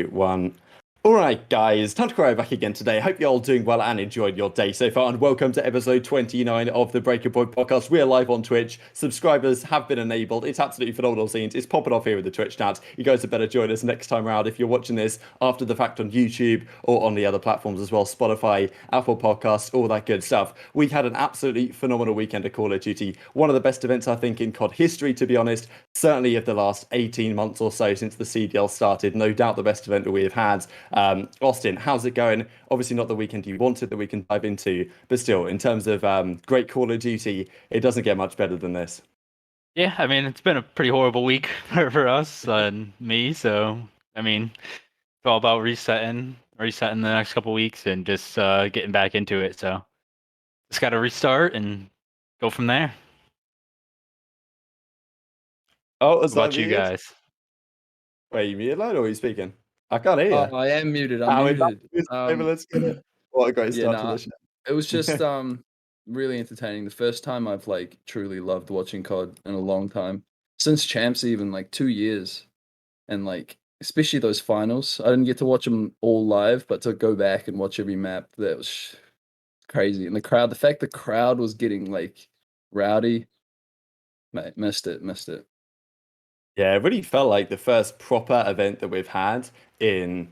One. All right, guys, TacticalRab back again today. Hope you're all doing well and enjoyed your day so far. And welcome to episode 29 of the Breaking Point podcast. We are live on Twitch. Subscribers have been enabled. It's absolutely phenomenal scenes. It's popping off here with the Twitch chat. You guys had better join us next time around if you're watching this after the fact on YouTube or on the other platforms as well, Spotify, Apple Podcasts, all that good stuff. We had an absolutely phenomenal weekend of Call of Duty. One of the best events, I think, in COD history, to be honest. Certainly of the last 18 months or so since the CDL started. No doubt the best event that we have had. Austin, how's it going? Obviously not the weekend you wanted that we can dive into, but still, in terms of great Call of Duty, it doesn't get much better than this. Yeah, I mean, it's been a pretty horrible week for us and me. So, I mean, it's all about resetting the next couple weeks and just getting back into it. So, just got to restart and go from there. Oh, What is that about you muted? guys? Wait, you muted or are you speaking? I can't hear you. Oh, I am muted. I'm How is that muted. muted? Let's get it. What a great Yeah, start to nah. the show. It was just really entertaining. The first time I've like truly loved watching COD in a long time. Since Champs even like 2 years. And like especially those finals. I didn't get to watch them all live, but to go back and watch every map, that was crazy. And the fact the crowd was getting like rowdy, mate, missed it. Yeah, it really felt like the first proper event that we've had in,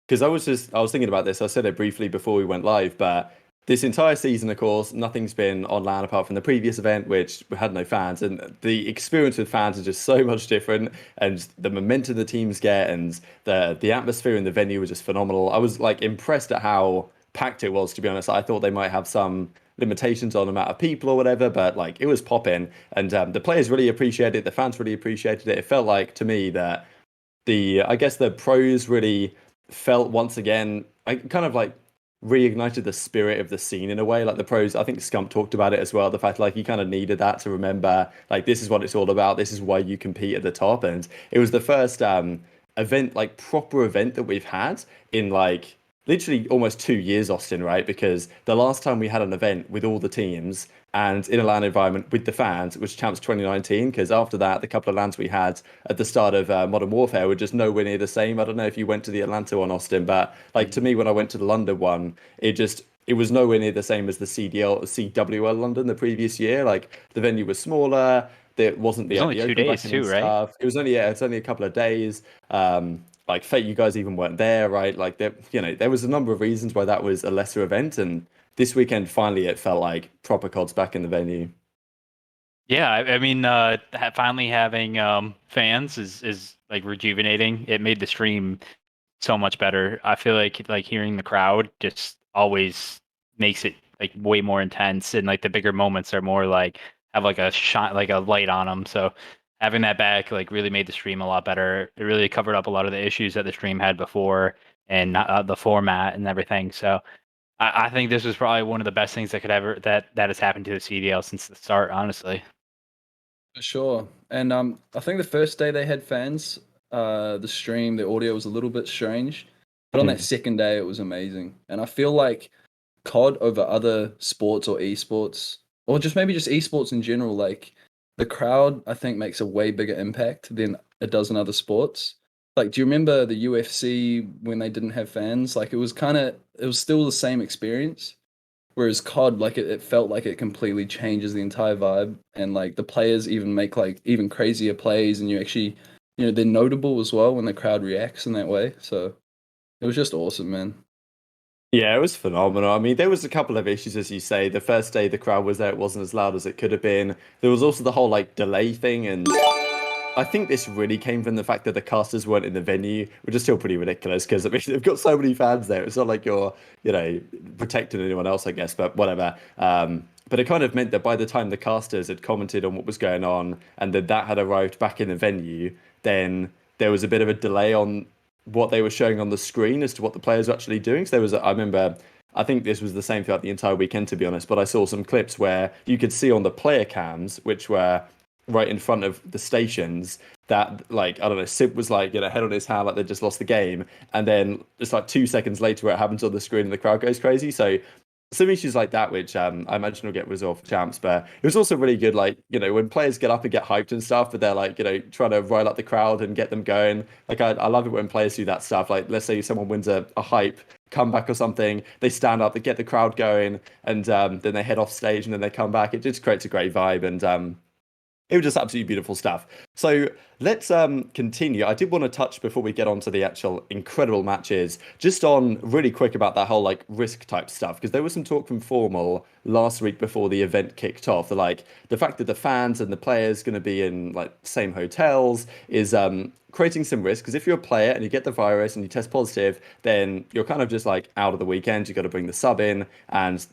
because I was thinking about this. I said it briefly before we went live, but this entire season, of course, nothing's been on LAN apart from the previous event, which had no fans, and the experience with fans is just so much different, and the momentum the teams get, and the atmosphere in the venue was just phenomenal. I was like impressed at how packed it was, to be honest. I thought they might have some limitations on the amount of people or whatever, but like it was popping, and the players really appreciated it, the fans really appreciated it. It felt like to me that I guess the pros really felt once again, I kind of like reignited the spirit of the scene in a way. Like the pros, I think Scump talked about it as well. The fact like you kind of needed that to remember, like this is what it's all about. This is why you compete at the top, and it was the first event, like proper event that we've had in like literally almost 2 years, Austin, right? Because the last time we had an event with all the teams and in a LAN environment with the fans was Champs 2019. Because after that, the couple of LANs we had at the start of Modern Warfare were just nowhere near the same. I don't know if you went to the Atlanta one, Austin, but like to me, when I went to the London one, it was nowhere near the same as the CWL London the previous year. Like the venue was smaller. There wasn't It was only the 2 days open bracket and too, right? stuff. It was only it's only a couple of days. Like Fate, you guys even weren't there, right? Like there was a number of reasons why that was a lesser event, and this weekend finally it felt like proper COD's back in the venue. Yeah, I mean, finally having fans is like rejuvenating. It made the stream so much better. I feel like hearing the crowd just always makes it like way more intense, and like the bigger moments are more like have like a shine, like a light on them. So having that back like really made the stream a lot better. It really covered up a lot of the issues that the stream had before and the format and everything. So I think this was probably one of the best things that could ever that has happened to the CDL since the start, honestly. For sure. And I think the first day they had fans, the stream, the audio was a little bit strange. But on that second day it was amazing. And I feel like COD over other sports or esports, or just maybe just esports in general, like the crowd I think makes a way bigger impact than it does in other sports. Like, do you remember the UFC when they didn't have fans? Like it was still the same experience. Whereas COD, like it felt like it completely changes the entire vibe, and like the players even make like even crazier plays, and you actually, they're notable as well when the crowd reacts in that way. So it was just awesome, man. Yeah, it was phenomenal. I mean, there was a couple of issues, as you say. The first day the crowd was there, it wasn't as loud as it could have been. There was also the whole like delay thing, and I think this really came from the fact that the casters weren't in the venue, which is still pretty ridiculous because I mean they've got so many fans there. It's not like you're, protecting anyone else, I guess, but whatever. But it kind of meant that by the time the casters had commented on what was going on and that had arrived back in the venue, then there was a bit of a delay on what they were showing on the screen as to what the players were actually doing. So I remember, I think this was the same throughout the entire weekend, to be honest, but I saw some clips where you could see on the player cams, which were right in front of the stations, that like I don't know, Sid was like head on his hand like they just lost the game, and then just like 2 seconds later it happens on the screen and the crowd goes crazy. So some issues like that, which I imagine will get resolved for champs. But it was also really good, like, when players get up and get hyped and stuff, but they're like, trying to rile up the crowd and get them going. Like, I love it when players do that stuff. Like, let's say someone wins a hype comeback or something, they stand up, they get the crowd going, and then they head off stage and then they come back. It just creates a great vibe, and it was just absolutely beautiful stuff. So let's continue. I did want to touch before we get on to the actual incredible matches, just on really quick about that whole like risk type stuff, because there was some talk from Formal last week before the event kicked off. Like the fact that the fans and the players going to be in like same hotels is creating some risk, because if you're a player and you get the virus and you test positive, then you're kind of just like out of the weekend. You got to bring the sub in, and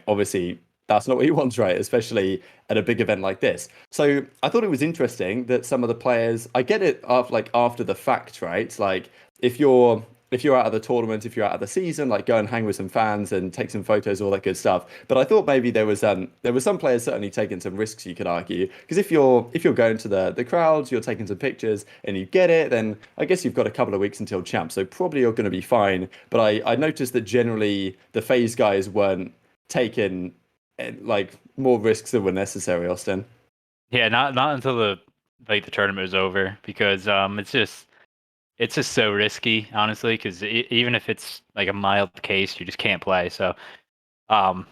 obviously that's not what you want, right? Especially at a big event like this. So I thought it was interesting that some of the players, I get it after the fact, right? Like if you're out of the tournament, if you're out of the season, like go and hang with some fans and take some photos, all that good stuff. But I thought maybe there was some players certainly taking some risks, you could argue, because if you're going to the crowds, you're taking some pictures and you get it, then I guess you've got a couple of weeks until champ, so probably you're going to be fine. But I noticed that generally the FaZe guys weren't taking like more risks than were necessary, Austin. Yeah, not until the tournament was over, because it's just so risky, honestly, because even if it's like a mild case, you just can't play. So um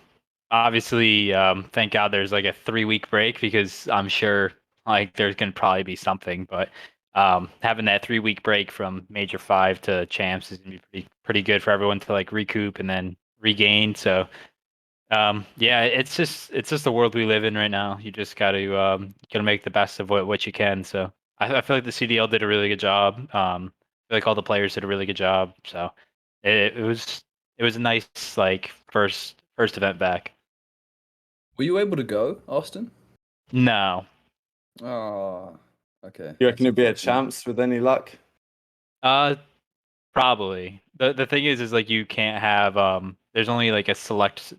obviously, thank God there's like a 3 week break, because I'm sure like there's gonna probably be something, but having that 3 week break from Major 5 to Champs is gonna be pretty good for everyone to like recoup and then regain. So yeah, it's just the world we live in right now. You just gotta make the best of what you can. So I feel like the CDL did a really good job. I feel like all the players did a really good job. So it was a nice like first event back. Were you able to go, Austin? No. Oh, okay. You That's reckon it'd be a unfortunate. champs with any luck? Uh Probably. The thing is like you can't have there's only like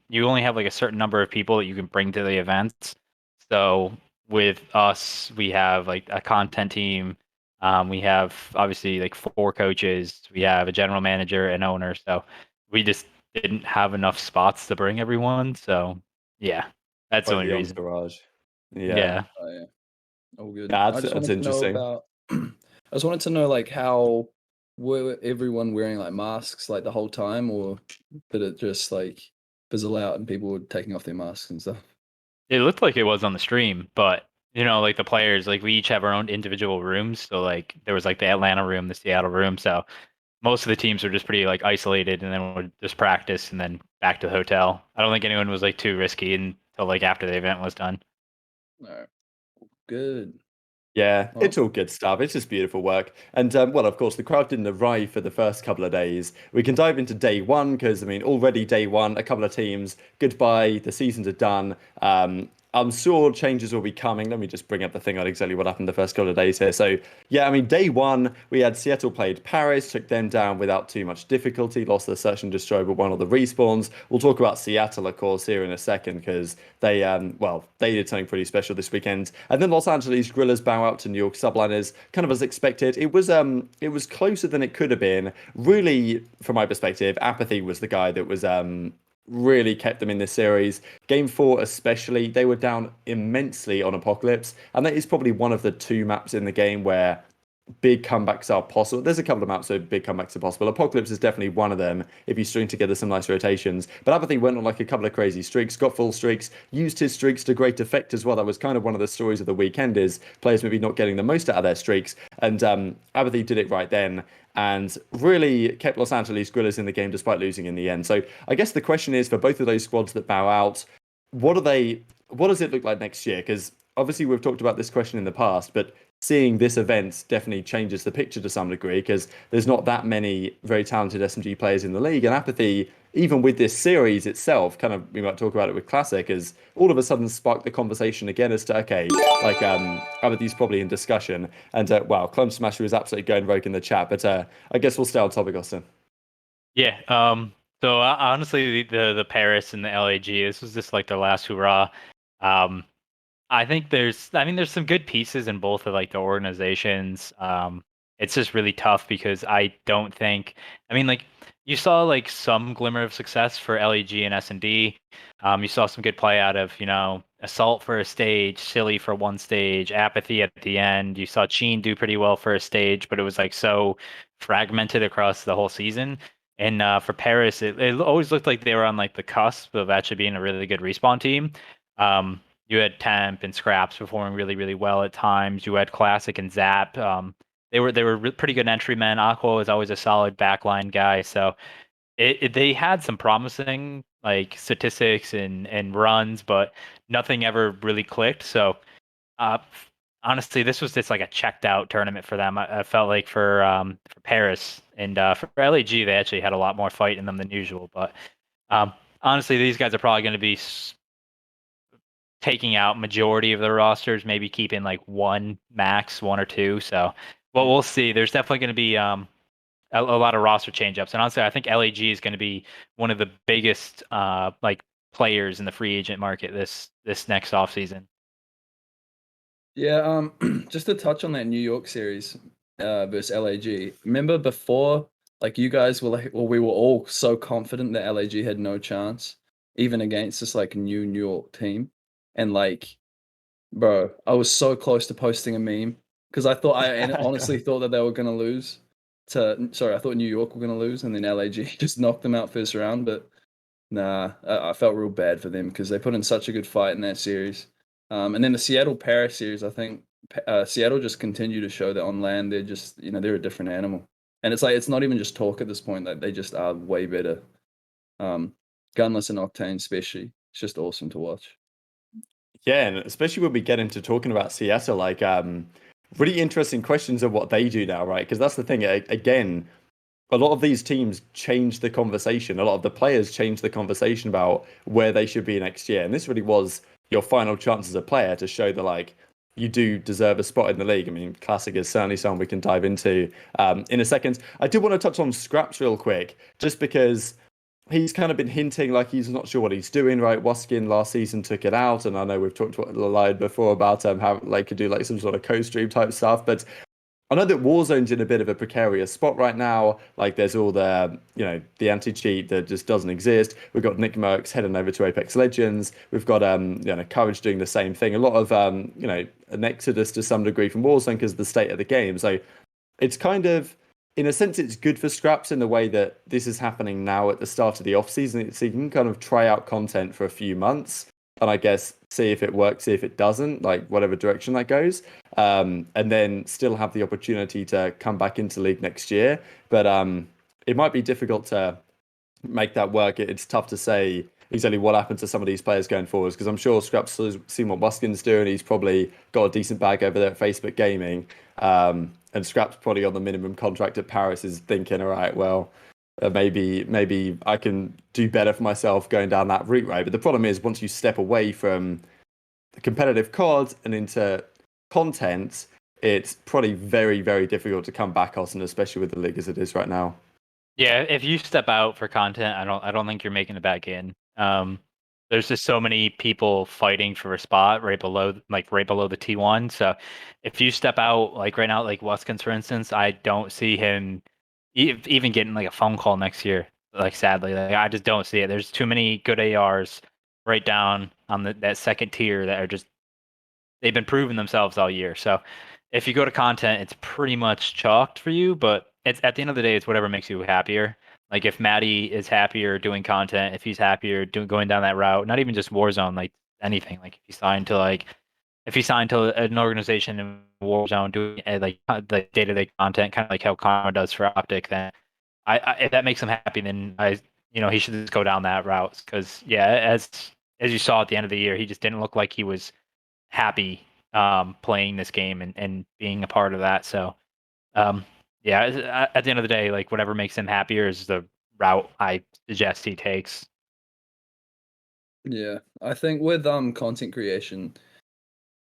you only have like a certain number of people that you can bring to the events. So with us, we have like a content team. We have obviously like 4 coaches. We have a general manager and owner. So we just didn't have enough spots to bring everyone. So yeah, that's the Like only the reason. entourage. Yeah. Yeah. Oh, yeah. All good. Yeah, I just that's wanted to know interesting. about. I just wanted to know like how were everyone wearing like masks like the whole time, or did it just like fizzle out and people were taking off their masks and stuff? It looked like it was on the stream, but like the players, like we each have our own individual rooms. So like there was like the Atlanta room, the Seattle room. So most of the teams were just pretty like isolated, and then would just practice and then back to the hotel. I don't think anyone was like too risky until like after the event was done. No, good. Yeah, Well, it's all good stuff. It's just beautiful work. And well, of course, the crowd didn't arrive for the first couple of days. We can dive into day one because, I mean, already day one, a couple of teams, goodbye, the seasons are done. I'm sure changes will be coming. Let me just bring up the thing on exactly what happened the first couple of days here. So, yeah, I mean, day one, we had Seattle played Paris, took them down without too much difficulty, lost the search and destroy with one of the respawns. We'll talk about Seattle, of course, here in a second because they did something pretty special this weekend. And then Los Angeles Grillers bow out to New York Subliners, kind of as expected. It was closer than it could have been. Really, from my perspective, Apathy was the guy that was really kept them in this series. Game 4 especially, they were down immensely on Apocalypse, and that is probably one of the 2 maps in the game where big comebacks are possible. There's a couple of maps where big comebacks are possible. Apocalypse is definitely one of them if you string together some nice rotations. But Apathy went on like a couple of crazy streaks, got full streaks, used his streaks to great effect as well. That was kind of one of the stories of the weekend, is players maybe not getting the most out of their streaks. And Apathy did it right then and really kept Los Angeles Grillers in the game despite losing in the end. So I guess the question is, for both of those squads that bow out, what does it look like next year? Because obviously we've talked about this question in the past, but seeing this event definitely changes the picture to some degree because there's not that many very talented SMG players in the league. And Apathy, even with this series itself, kind of, we might talk about it with Classic, has all of a sudden sparked the conversation again as to, okay, like Apathy's probably in discussion. And wow, Clunch Smasher is absolutely going rogue in the chat. But I guess we'll stay on topic, Austin. Yeah. So honestly, the Paris and the LAG, this was just like their last hurrah. Um, I think there's some good pieces in both of like the organizations. it's just really tough because I don't think. I mean, like you saw like some glimmer of success for LEG and S&D. You saw some good play out of Assault for a stage, Silly for one stage, Apathy at the end. You saw Sheen do pretty well for a stage, but it was like so fragmented across the whole season. And for Paris, it always looked like they were on like the cusp of actually being a really good respawn team. You had Temp and Skrapz performing really, really well at times. You had Classic and Zap. They were pretty good entrymen. Aqua was always a solid backline guy, so they had some promising like statistics and runs, but nothing ever really clicked. So uh, honestly, this was just like a checked out tournament for them. I felt like for Paris and for LAG, they actually had a lot more fight in them than usual. But um, honestly, these guys are probably going to be taking out majority of their rosters, maybe keeping like one max, one or two. So, well, we'll see. There's definitely going to be a lot of roster changeups, and honestly, I think LAG is going to be one of the biggest like players in the free agent market this next off season. Yeah, just to touch on that New York series versus LAG. Remember before, like you guys were like, well, we were all so confident that LAG had no chance, even against this like new New York team. And like, bro, I was so close to posting a meme because I honestly thought that they were gonna lose I thought New York were gonna lose, and then LAG just knocked them out first round. But nah, I felt real bad for them because they put in such a good fight in that series. And then the Seattle Paris series, I think Seattle just continue to show that on land they're just they're a different animal, and it's like it's not even just talk at this point. Like they just are way better. Gunless and Octane, especially, it's just awesome to watch. Yeah, and especially when we get into talking about Seattle, like really interesting questions of what they do now, right? Because that's the thing. Again, a lot of these teams change the conversation. A lot of the players change the conversation about where they should be next year. And this really was your final chance as a player to show that like you do deserve a spot in the league. I mean, Classic is certainly something we can dive into in a second. I do want to touch on Skrapz real quick, just because he's kind of been hinting like he's not sure what he's doing, right? Waskin last season took it out, and I know we've talked to Lion before about how like could do like some sort of co-stream type stuff, but I know that Warzone's in a bit of a precarious spot right now. Like there's all the anti-cheat that just doesn't exist. We've got Nick Merckx heading over to Apex Legends. We've got Courage doing the same thing. A lot of an exodus to some degree from Warzone because of the state of the game. So it's kind of, in a sense, it's good for Skrapz in the way that this is happening now at the start of the off season. So you can kind of try out content for a few months, and I guess see if it works, see if it doesn't, like whatever direction that goes, and then still have the opportunity to come back into league next year. But it might be difficult to make that work. It's tough to say exactly what happens to some of these players going forwards, because I'm sure Skrapz has seen what Muskin's doing. He's probably got a decent bag over there at Facebook Gaming. And Skrapz probably on the minimum contract at Paris is thinking, all right, well, maybe I can do better for myself going down that route, right? But the problem is once you step away from the competitive COD and into content, it's probably very, very difficult to come back, Austin, especially with the league as it is right now. Yeah, if you step out for content, I don't think you're making it back in. There's just so many people fighting for a spot right below the T1. So if you step out, like right now, like Waskins, for instance, I don't see him even getting like a phone call next year. Like sadly, like I just don't see it. There's too many good ARs right down on that second tier that are just they've been proving themselves all year. So if you go to content, it's pretty much chalked for you. But it's at the end of the day, it's whatever makes you happier. Like if Maddie is happier doing content, if he's happier going down that route, not even just Warzone, like anything. Like if he signed to an organization in Warzone doing like the day-to-day content, kind of like how Karma does for OpTic, then if that makes him happy, then he should just go down that route. Because yeah, as you saw at the end of the year, he just didn't look like he was happy playing this game and being a part of that. So yeah, at the end of the day, like whatever makes him happier is the route I suggest he takes. Yeah, I think with content creation,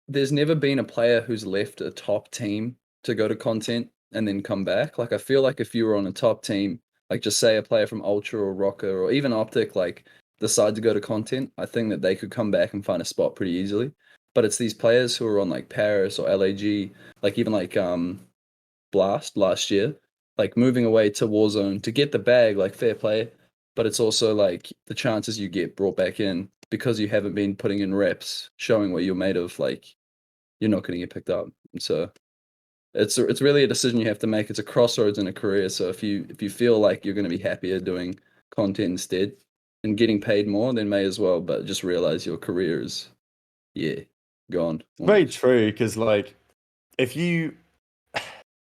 there's never been a player who's left a top team to go to content and then come back. Like I feel like if you were on a top team, like just say a player from Ultra or Rokkr or even OpTic, like decide to go to content, I think that they could come back and find a spot pretty easily. But it's these players who are on like Paris or LAG, like even like Blast last year, like moving away to Warzone to get the bag, like fair play, but it's also like the chances you get brought back in because you haven't been putting in reps, showing what you're made of, like you're not going to get picked up. And so it's really a decision you have to make. It's a crossroads in a career. So if you feel like you're going to be happier doing content instead and getting paid more, then may as well. But just realize your career is gone. Very almost. true, because like if you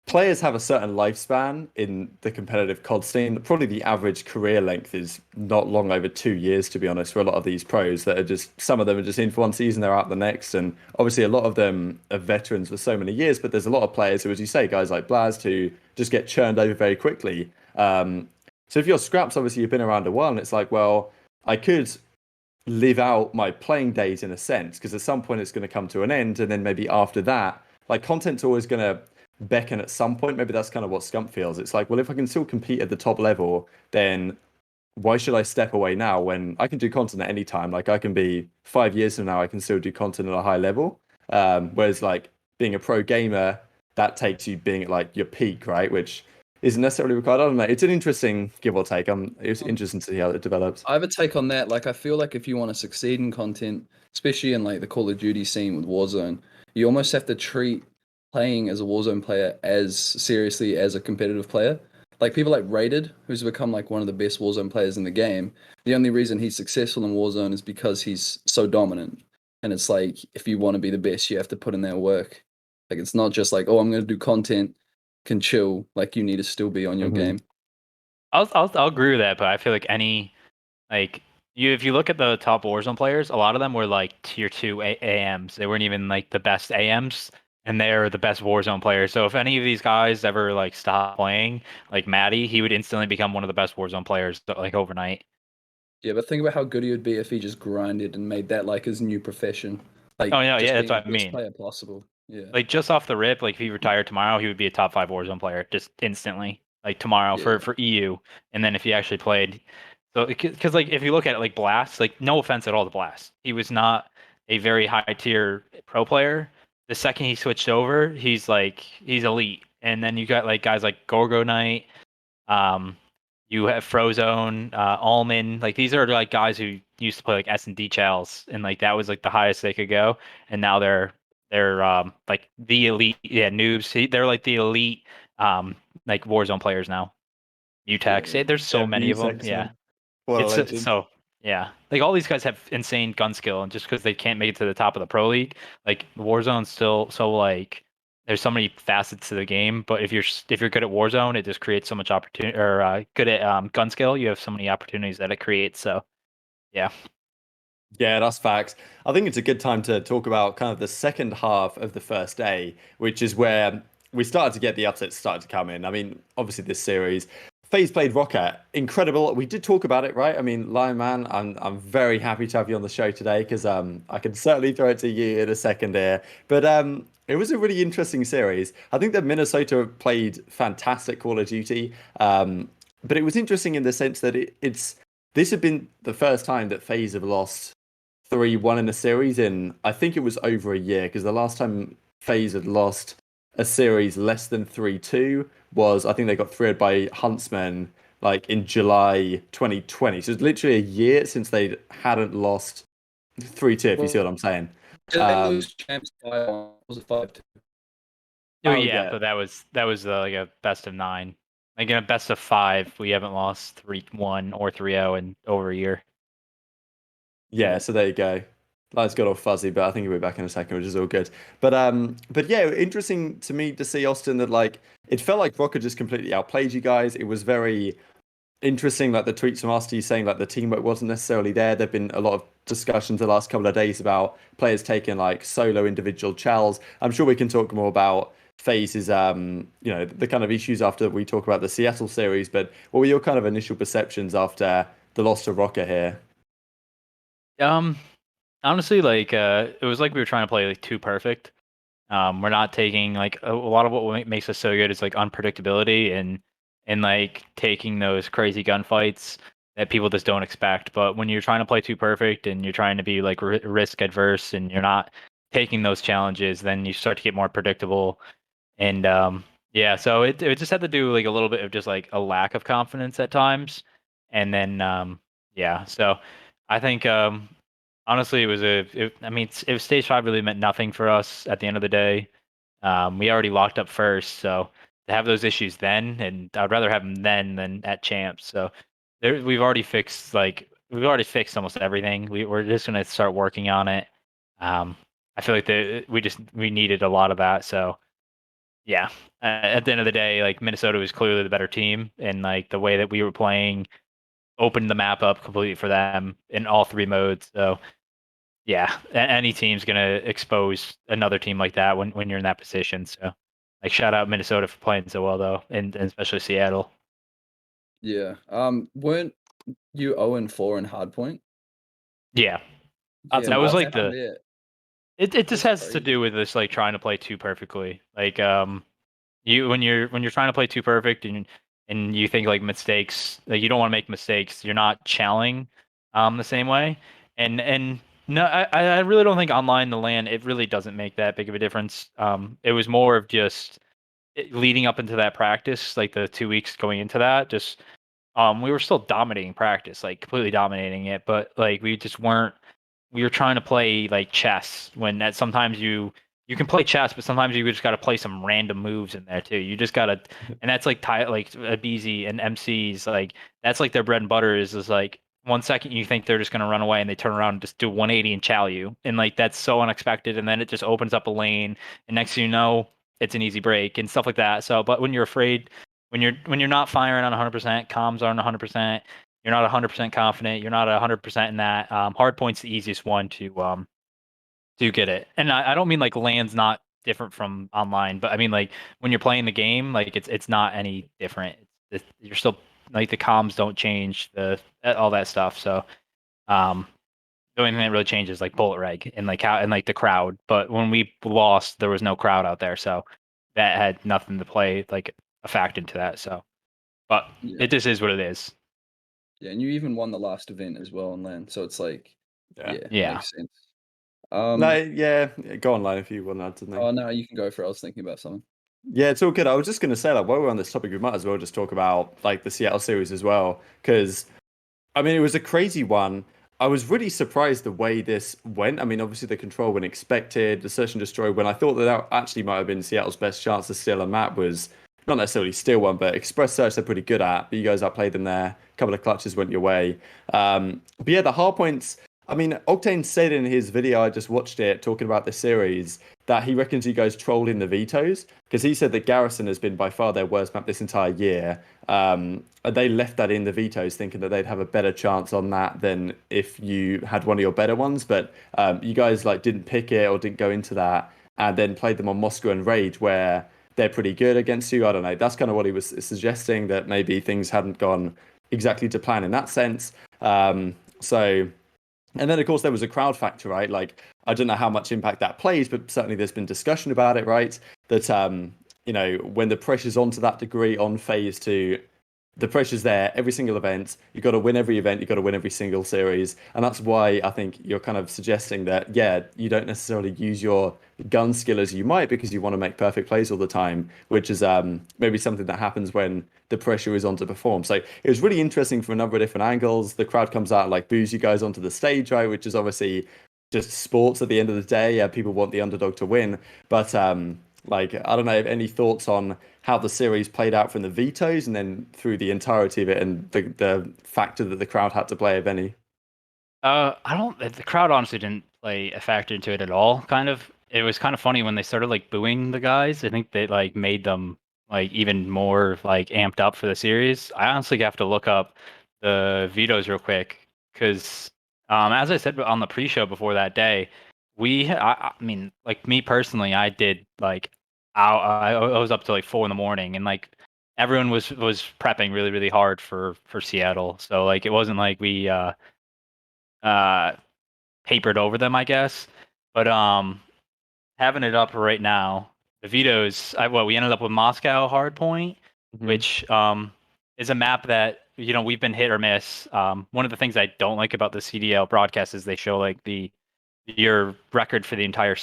players have a certain lifespan in the competitive COD scene. Probably the average career length is not long over 2 years, to be honest, for a lot of these pros that are just, some of them are just in for one season, they're out the next. And obviously a lot of them are veterans for so many years, but there's a lot of players who, as you say, guys like Blast, who just get churned over very quickly. So if you're Skrapz, obviously you've been around a while, and it's like, well, I could live out my playing days in a sense, because at some point it's going to come to an end, and then maybe after that, like content's always going to beckon at some point. Maybe that's kind of what Scump feels. It's like, well, if I can still compete at the top level, then why should I step away now when I can do content at any time? Like I can be 5 years from now, I can still do content at a high level. Whereas like being a pro gamer, that takes you being at like your peak, right? Which isn't necessarily required. I don't know. It's an interesting give or take. It's interesting to see how it develops. I have a take on that. Like, I feel like if you want to succeed in content, especially in like the Call of Duty scene with Warzone, you almost have to treat playing as a Warzone player as seriously as a competitive player. Like people like Rated, who's become like one of the best Warzone players in the game. The only reason he's successful in Warzone is because he's so dominant. And it's like if you want to be the best, you have to put in that work. Like it's not just like, oh, I'm going to do content, can chill. Like you need to still be on your game. I'll agree with that, but I feel like any like you if you look at the top Warzone players, a lot of them were like tier 2 AMs. They weren't even like the best AMs, and they're the best Warzone players. So if any of these guys ever like stop playing, like Maddie, he would instantly become one of the best Warzone players like overnight. Yeah, but think about how good he would be if he just grinded and made that like his new profession. Like Oh yeah, just that's being the what I best mean. player possible. Yeah. Like just off the rip, like if he retired tomorrow, he would be a top 5 Warzone player just instantly. Like tomorrow Yeah. for EU, and then if he actually played, so because like if you look at it like Blast, like no offense at all to Blast, he was not a very high tier pro player. The second he switched over, he's elite. And then you got like guys like Gorgo Knight, um, you have Frozone, Allman. Like these are like guys who used to play like S&D Chals, and like that was like the highest they could go. And now they're like the elite, yeah, noobs. They're like the elite like Warzone players now. Mutex. Yeah. There's so Yeah, many of them. Mutex, Yeah, man. What a it's legend. so yeah. Like all these guys have insane gun skill, and just because they can't make it to the top of the pro league, like Warzone's still so like there's so many facets to the game. But if you're good at Warzone, it just creates so much opportunity. Or good at gun skill, you have so many opportunities that it creates. So yeah. Yeah, that's facts. I think it's a good time to talk about kind of the second half of the first day, which is where we started to get the upsets started to come in. I mean, obviously this series, FaZe played Rokkr, incredible. We did talk about it, right? I mean, Lionman, I'm very happy to have you on the show today because I can certainly throw it to you in a second here. But it was a really interesting series. I think that Minnesota played fantastic Call of Duty, but it was interesting in the sense that it's this had been the first time that FaZe have lost 3-1 in a series in, I think it was over a year, because the last time FaZe had lost a series less than 3-2 was, I think they got 3-0 by Huntsman like in July 2020. So it's literally a year since they hadn't lost 3-2, if you see what Well, I'm saying. did they lose champs by was it 5-2? Oh Oh yeah, yeah. but that was like a best of 9. Like in a best of 5, we haven't lost 3-1 or 3-0 in over a year. Yeah, so there you go. Line's got all fuzzy, but I think he'll be back in a second, which is all good. But yeah, interesting to me to see Austin that like it felt like Rokkr just completely outplayed you guys. It was very interesting, like the tweets from Asti saying like the teamwork wasn't necessarily there. There've been a lot of discussions the last couple of days about players taking like solo individual chals. I'm sure we can talk more about FaZe's the kind of issues after we talk about the Seattle series. But what were your kind of initial perceptions after the loss to Rokkr here? Um, Honestly, like it was like we were trying to play like too perfect. We're not taking like a lot of what makes us so good is like unpredictability and like taking those crazy gunfights that people just don't expect. But when you're trying to play too perfect and you're trying to be like risk adverse and you're not taking those challenges, then you start to get more predictable. And Yeah, so it just had to do like a little bit of just like a lack of confidence at times, and then yeah, so I think honestly I mean stage 5 really meant nothing for us at the end of the day. We already locked up first, so to have those issues then, and I'd rather have them then than at champs. So we've already fixed almost everything. We're just gonna start working on it. Um, I feel like we needed a lot of that, so. Yeah. At the end of the day, like Minnesota was clearly the better team, and like the way that we were playing opened the map up completely for them in all 3 modes. So yeah, any team's gonna expose another team like that when you're in that position. So like shout out Minnesota for playing so well though, and especially Seattle. Yeah. Weren't you 0-4 in hardpoint? Yeah, That's Yeah. that was What like happened there? it just That's has to crazy. do with this like trying to play too perfectly. Like when you're trying to play too perfect and you think like mistakes, like you don't want to make mistakes, you're not challing the same way. And no, I really don't think online the LAN it really doesn't make that big of a difference. It was more of just leading up into that practice, like the 2 weeks going into that, just we were still dominating practice, like completely dominating it, but like we were trying to play like chess when that sometimes you can play chess, but sometimes you just got to play some random moves in there too. You just gotta, and that's like BZ and MCs like that's like their bread and butter is like 1 second you think they're just gonna run away and they turn around and just do 180 and chow you, and like that's so unexpected, and then it just opens up a lane, and next thing you know it's an easy break and stuff like that. So, but when you're afraid, when you're not firing on 100%, comms aren't 100%. You're not 100% confident. You're not 100% in that. Hard point's the easiest one to get it. And I don't mean like land's not different from online, but I mean like when you're playing the game, like it's not any different. You're still like the comms don't change the all that stuff. So um, the only thing that really changes is like bullet reg and like how and like the crowd. But when we lost, there was no crowd out there, so that had nothing to play like a fact into that. So, but Yeah. it just is what it is. Yeah. And you even won the last event as well on land. So it's like, Yeah. yeah, Yeah. makes sense. No, yeah, go on, line if you want to add something. Oh no, you can go for it. I was thinking about something. Yeah, it's all good. I was just going to say, like, while we're on this topic, we might as well just talk about like the Seattle series as well, because I mean, it was a crazy one. I was really surprised the way this went. I mean, obviously the control went expected, the search and destroy when I thought that actually might have been Seattle's best chance to steal a map was not necessarily steal one, but express search they're pretty good at. But you guys outplayed them there. A couple of clutches went your way. But yeah, the hard points. I mean, Octane said in his video, I just watched it talking about the series, that he reckons you guys trolled in the vetoes because he said that Garrison has been by far their worst map this entire year. They left that in the vetoes, thinking that they'd have a better chance on that than if you had one of your better ones. But you guys like didn't pick it or didn't go into that, and then played them on Moscow and Rage, where they're pretty good against you. I don't know. That's kind of what he was suggesting, that maybe things hadn't gone exactly to plan in that sense. So and then, of course, there was a crowd factor, right? Like, I don't know how much impact that plays, but certainly there's been discussion about it, right? That, when the pressure's on to that degree on phase two, the pressure's there every single event. You've got to win every event. You've got to win every single series. And that's why I think you're kind of suggesting that, yeah, you don't necessarily use your gun skill as you might because you want to make perfect plays all the time, which is maybe something that happens when the pressure is on to perform. So it was really interesting from a number of different angles. The crowd comes out and like boos you guys onto the stage, right? Which is obviously just sports at the end of the day. Yeah, people want the underdog to win. But like, I don't know, any thoughts on how the series played out from the vetoes and then through the entirety of it and the factor that the crowd had to play, if any? I don't. The crowd honestly didn't play a factor into it at all. Kind of. It was kind of funny when they started like booing the guys. I think they like made them like even more like amped up for the series. I honestly have to look up the vetoes real quick because, as I said on the pre-show before that day, I mean, like me personally, I did like I was up till like 4 in the morning, and like everyone was prepping really really hard for Seattle. So like it wasn't like we uh papered over them, I guess. But having it up right now, the vetoes. We ended up with Moscow Hardpoint, Hmm. which is a map that we've been hit or miss. One of the things I don't like about the CDL broadcast is they show like your record for the entire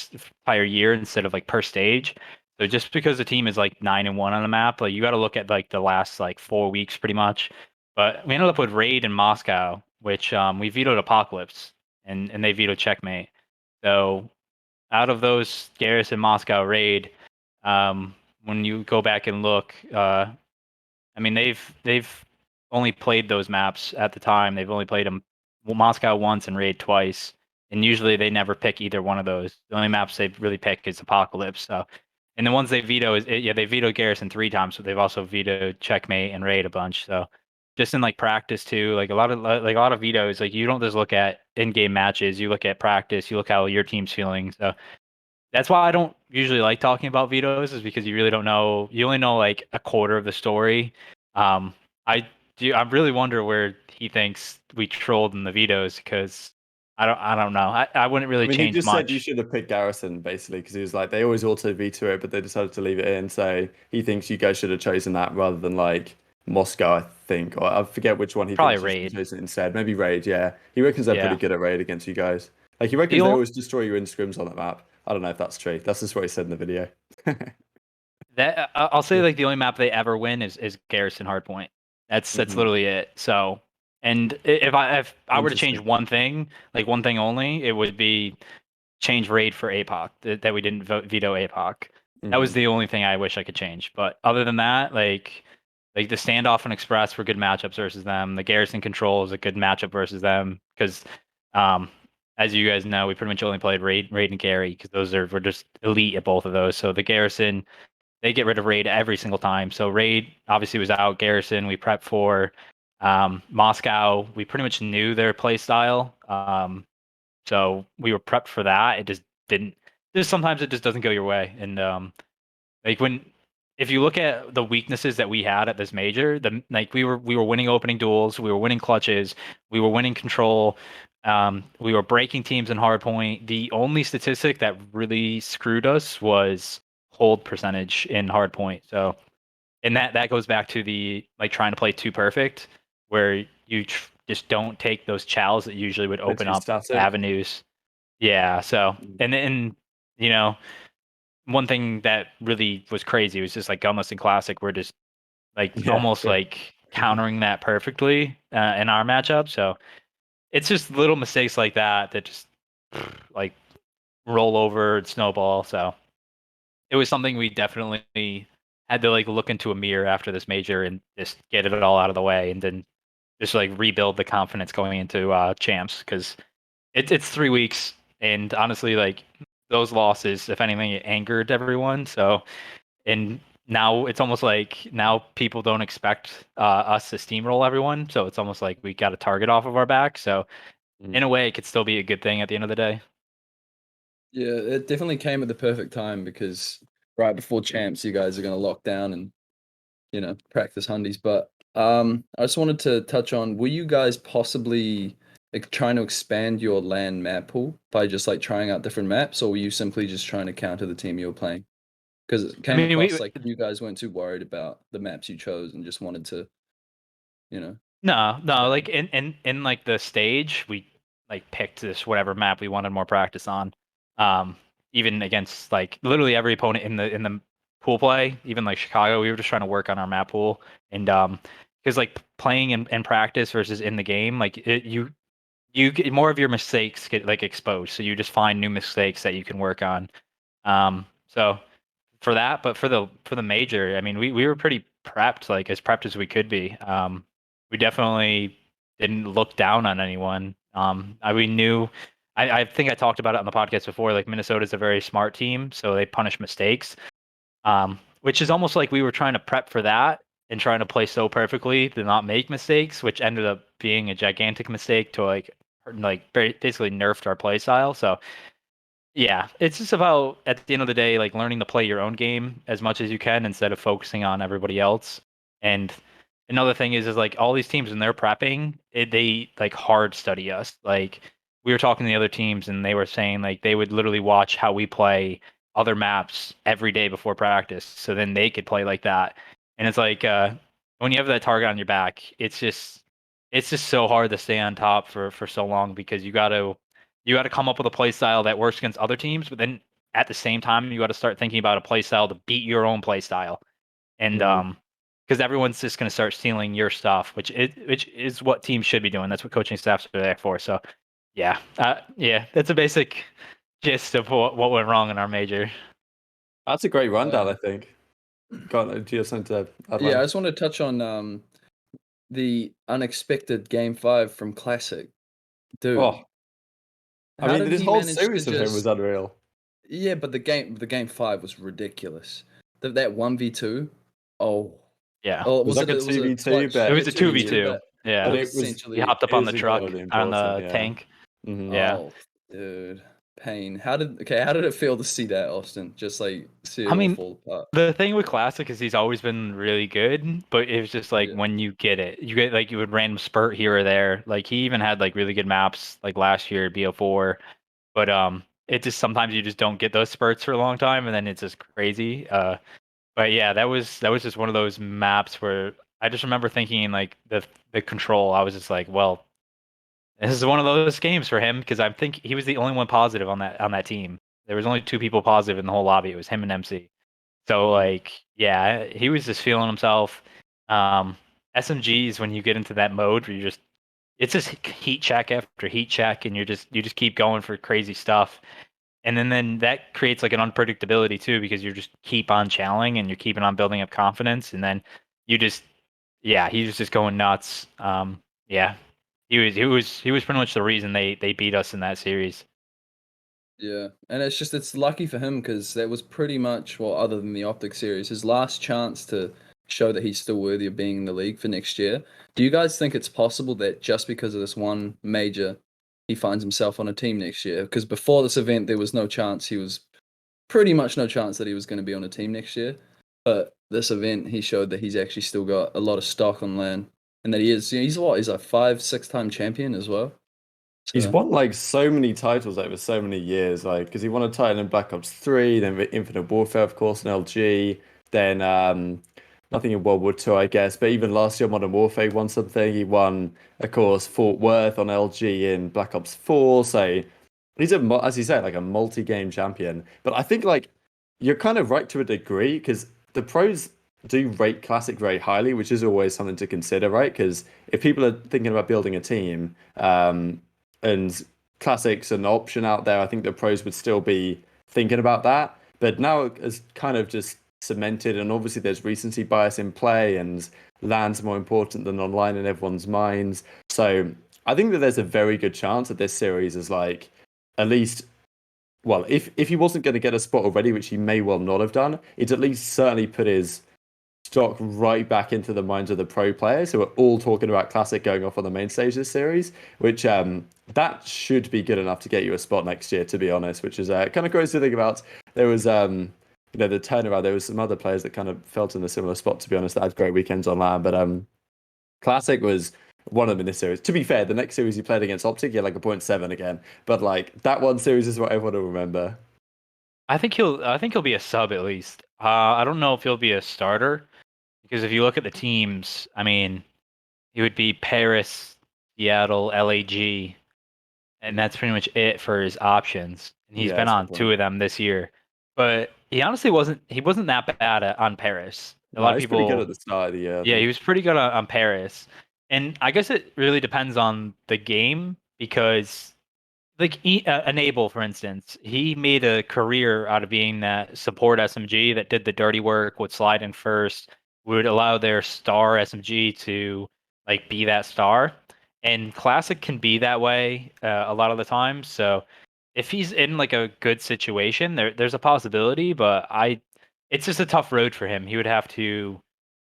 year instead of like per stage. So just because the team is like 9-1 on the map, like you got to look at like the last like 4 weeks pretty much. But we ended up with Raid in Moscow, which we vetoed Apocalypse and they vetoed Checkmate. So out of those Garrison, Moscow, Raid, when you go back and look, I mean they've only played those maps at the time. They've only played them Moscow once and Raid twice, and usually they never pick either one of those. The only maps they really pick is Apocalypse. So, and the ones they veto is yeah they vetoed Garrison 3 times, but they've also vetoed Checkmate and Raid a bunch. So just in like practice too, like a lot of vetoes, like you don't just look at in-game matches, you look at practice, you look how your team's feeling. So that's why I don't usually like talking about vetoes, is because you really don't know. You only know like a quarter of the story. Um, I I really wonder where he thinks we trolled in the vetoes, because I don't know. I wouldn't really I mean, he change just said you much. should have picked Garrison basically because he was like they always auto veto it, but they decided to leave it in. So he thinks you guys should have chosen that rather than like Moscow, I think, or I forget which one he Probably thinks you should have Raid. chosen instead. Maybe Raid, yeah. He reckons they're pretty Yeah. good at Raid against you guys. Like he The reckons they ol- always destroy you in scrims on that map. I don't know if that's true. That's just what he said in the video. that I'll say like the only map they ever win is Garrison Hardpoint. That's Mhm. literally it. So, and if I were to change Interesting. one thing, like one thing only, it would be change raid for APOC, that we didn't veto APOC. That was Hmm. the only thing I wish I could change. But other than that, like the standoff and express were good matchups versus them. The garrison control is a good matchup versus them, because um as you guys know, we pretty much only played raid and carry, because we're just elite at both of those. So the garrison, they get rid of raid every single time. So raid obviously was out. Garrison we prepped for. Moscow, we pretty much knew their play style. So we were prepped for that. It just didn't. Just sometimes it just doesn't go your way. And like when if you look at the weaknesses that we had at this major, we were winning opening duels, we were winning clutches, we were winning control, we were breaking teams in hardpoint. The only statistic that really screwed us was hold percentage in hardpoint. So, and that goes back to the like trying to play too perfect, where you just don't take those chows that usually would They're open too up static. avenues. Yeah. So, and then, you know, one thing that really was crazy was just like Gunless and Classic were just like Yeah, almost true. like countering that perfectly in our matchup. So it's just little mistakes like that that just like roll over and snowball. So it was something we definitely had to like look into a mirror after this major and just get it all out of the way, and then just like rebuild the confidence going into champs, because it's 3 weeks, and honestly, like those losses, if anything, it angered everyone. So, and now it's almost like now people don't expect us to steamroll everyone. So it's almost like we got a target off of our back. So in Mm. a way, it could still be a good thing at the end of the day. Yeah, it definitely came at the perfect time because right before champs, you guys are going to lock down and practice hundies. But I just wanted to touch on: were you guys possibly like trying to expand your land map pool by just like trying out different maps, or were you simply just trying to counter the team you were playing? Because it I came mean, across like you guys weren't too worried about the maps you chose and just wanted to, you know, no, like expand. in like the stage, we like picked this whatever map we wanted more practice on. Um, Even against like literally every opponent in the pool play, even like Chicago, we were just trying to work on our map pool. And because like playing in practice versus in the game, like you get more of your mistakes get like exposed, so you just find new mistakes that you can work on. So for that, but for the major, I mean, we were pretty prepped, like as prepped as we could be. We definitely didn't look down on anyone. We knew. I think I talked about it on the podcast before. Like Minnesota's a very smart team, so they punish mistakes. Which is almost like we were trying to prep for that and trying to play so perfectly to not make mistakes, which ended up being a gigantic mistake to basically nerfed our play style. So yeah, it's just about at the end of the day, like learning to play your own game as much as you can instead of focusing on everybody else. And another thing is like all these teams when they're prepping, they like hard study us. Like we were talking to the other teams and they were saying like they would literally watch how we play other maps every day before practice, so then they could play like that. And it's like when you have that target on your back, it's just so hard to stay on top for so long, because you got to come up with a play style that works against other teams, but then at the same time, you got to start thinking about a play style to beat your own play style. And because everyone's just going to start stealing your stuff, which is what teams should be doing. That's what coaching staffs are there for. So, yeah, that's a basic gist of what went wrong in our major. That's a great rundown, I think. Do you have something to add? Yeah, I just want to touch on the unexpected Game 5 from Classic. Dude. Oh, I mean, this whole series of him was just... unreal. Yeah, but the game 5 was ridiculous. That 1v2. Oh. Yeah. Oh, Was like a 2v2, but it was a 2v2. Yeah. But it was essentially he hopped up on the truck on the yeah. tank. Mm-hmm. Yeah. Oh, dude. Pain. How did it feel to see that, Austin? Just like see it all fall apart. The thing with Classic is he's always been really good, but it was just like Yeah. when you get it, you get like you would random spurt here or there. Like he even had like really good maps like last year at BO4, but it just sometimes you just don't get those spurts for a long time, and then it's just crazy. But yeah, that was just one of those maps where I just remember thinking like the control. I was just like, well, this is one of those games for him because I think he was the only one positive on that team. There was only 2 people positive in the whole lobby. It was him and MC. So like, yeah, he was just feeling himself. SMGs, when you get into that mode where it's just heat check after heat check, and you just keep going for crazy stuff. And then that creates like an unpredictability too, because you just keep on challenging and you're keeping on building up confidence, and then he was just going nuts. Yeah, he was pretty much the reason they beat us in that series. Yeah, and it's lucky for him because that was pretty much, well, other than the OpTic series, his last chance to show that he's still worthy of being in the league for next year. Do you guys think it's possible that just because of this one major, he finds himself on a team next year? Because before this event, there was no chance. He was pretty much no chance that he was going to be on a team next year. But this event, he showed that he's actually still got a lot of stock on land, and that he's a 5-6 time champion as well. He's won like so many titles over so many years, like because he won a title in Black Ops 3, then Infinite Warfare, of course, in LG, then nothing in World War 2, I guess. But even last year, Modern Warfare won something. He won, of course, Fort Worth on LG in Black Ops 4. So he's as you said, like a multi-game champion. But I think like you're kind of right to a degree because the pros do rate Classic very highly, which is always something to consider, right? Because if people are thinking about building a team, and Classic's an option out there, I think the pros would still be thinking about that. But now it's kind of just cemented, and obviously there's recency bias in play, and land's more important than online in everyone's minds. So I think that there's a very good chance that this series is like, at least, well, if he wasn't going to get a spot already, which he may well not have done, it's at least certainly put his stock right back into the minds of the pro players who are all talking about Classic going off on the main stage this series, which that should be good enough to get you a spot next year, to be honest, which is kind of crazy to think about. There was the turnaround, there was some other players that kind of felt in a similar spot, to be honest, that had great weekends on LAN, but Classic was one of them in this series. To be fair, the next series he played against OpTic, he had like a 0.7 again, but like that one series is what everyone will remember. I think he'll be a sub at least. I don't know if he'll be a starter, because if you look at the teams, I mean, he would be Paris, Seattle, LAG, and that's pretty much it for his options. And he's been on 2 of them this year. But he honestly wasn't that bad on Paris. A lot of people pretty good at the start of the year. Yeah, he was pretty good on Paris. And I guess it really depends on the game, because like Enable, for instance, he made a career out of being that support SMG that did the dirty work, would slide in first, would allow their star SMG to like be that star. And Classic can be that way a lot of the time. So if he's in like a good situation, there's a possibility, but it's just a tough road for him. He would have to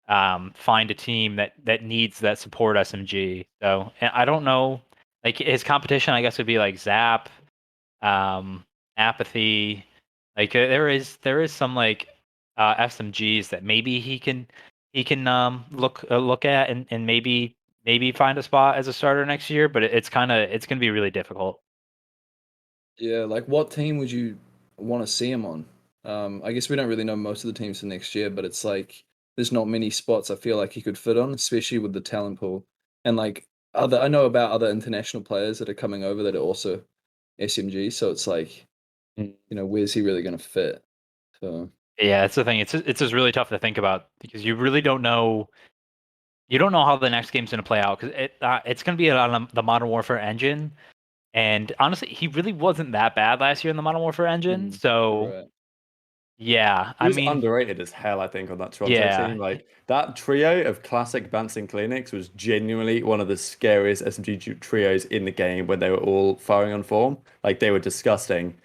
find a team that needs that support SMG. So I don't know. Like his competition, I guess, would be like Zap, Apathy. Like there is some like SMGs that maybe he can look at and maybe find a spot as a starter next year. But it's gonna be really difficult. Yeah, like what team would you want to see him on? I guess we don't really know most of the teams for next year, but it's like there's not many spots I feel like he could fit on, especially with the talent pool. And like I know about other international players that are coming over that are also SMG, so it's like Mm. where's he really going to fit? So Yeah, that's the thing. It's just really tough to think about because you really don't know. You don't know how the next game's going to play out because it's going to be on the Modern Warfare engine. And honestly, he really wasn't that bad last year in the Modern Warfare engine. So right. yeah, He I was mean, underrated as hell, I think, on that Toronto yeah, team. Like that trio of classic Bouncing Clinics was genuinely one of the scariest SMG trios in the game when they were all firing on form. Like they were disgusting.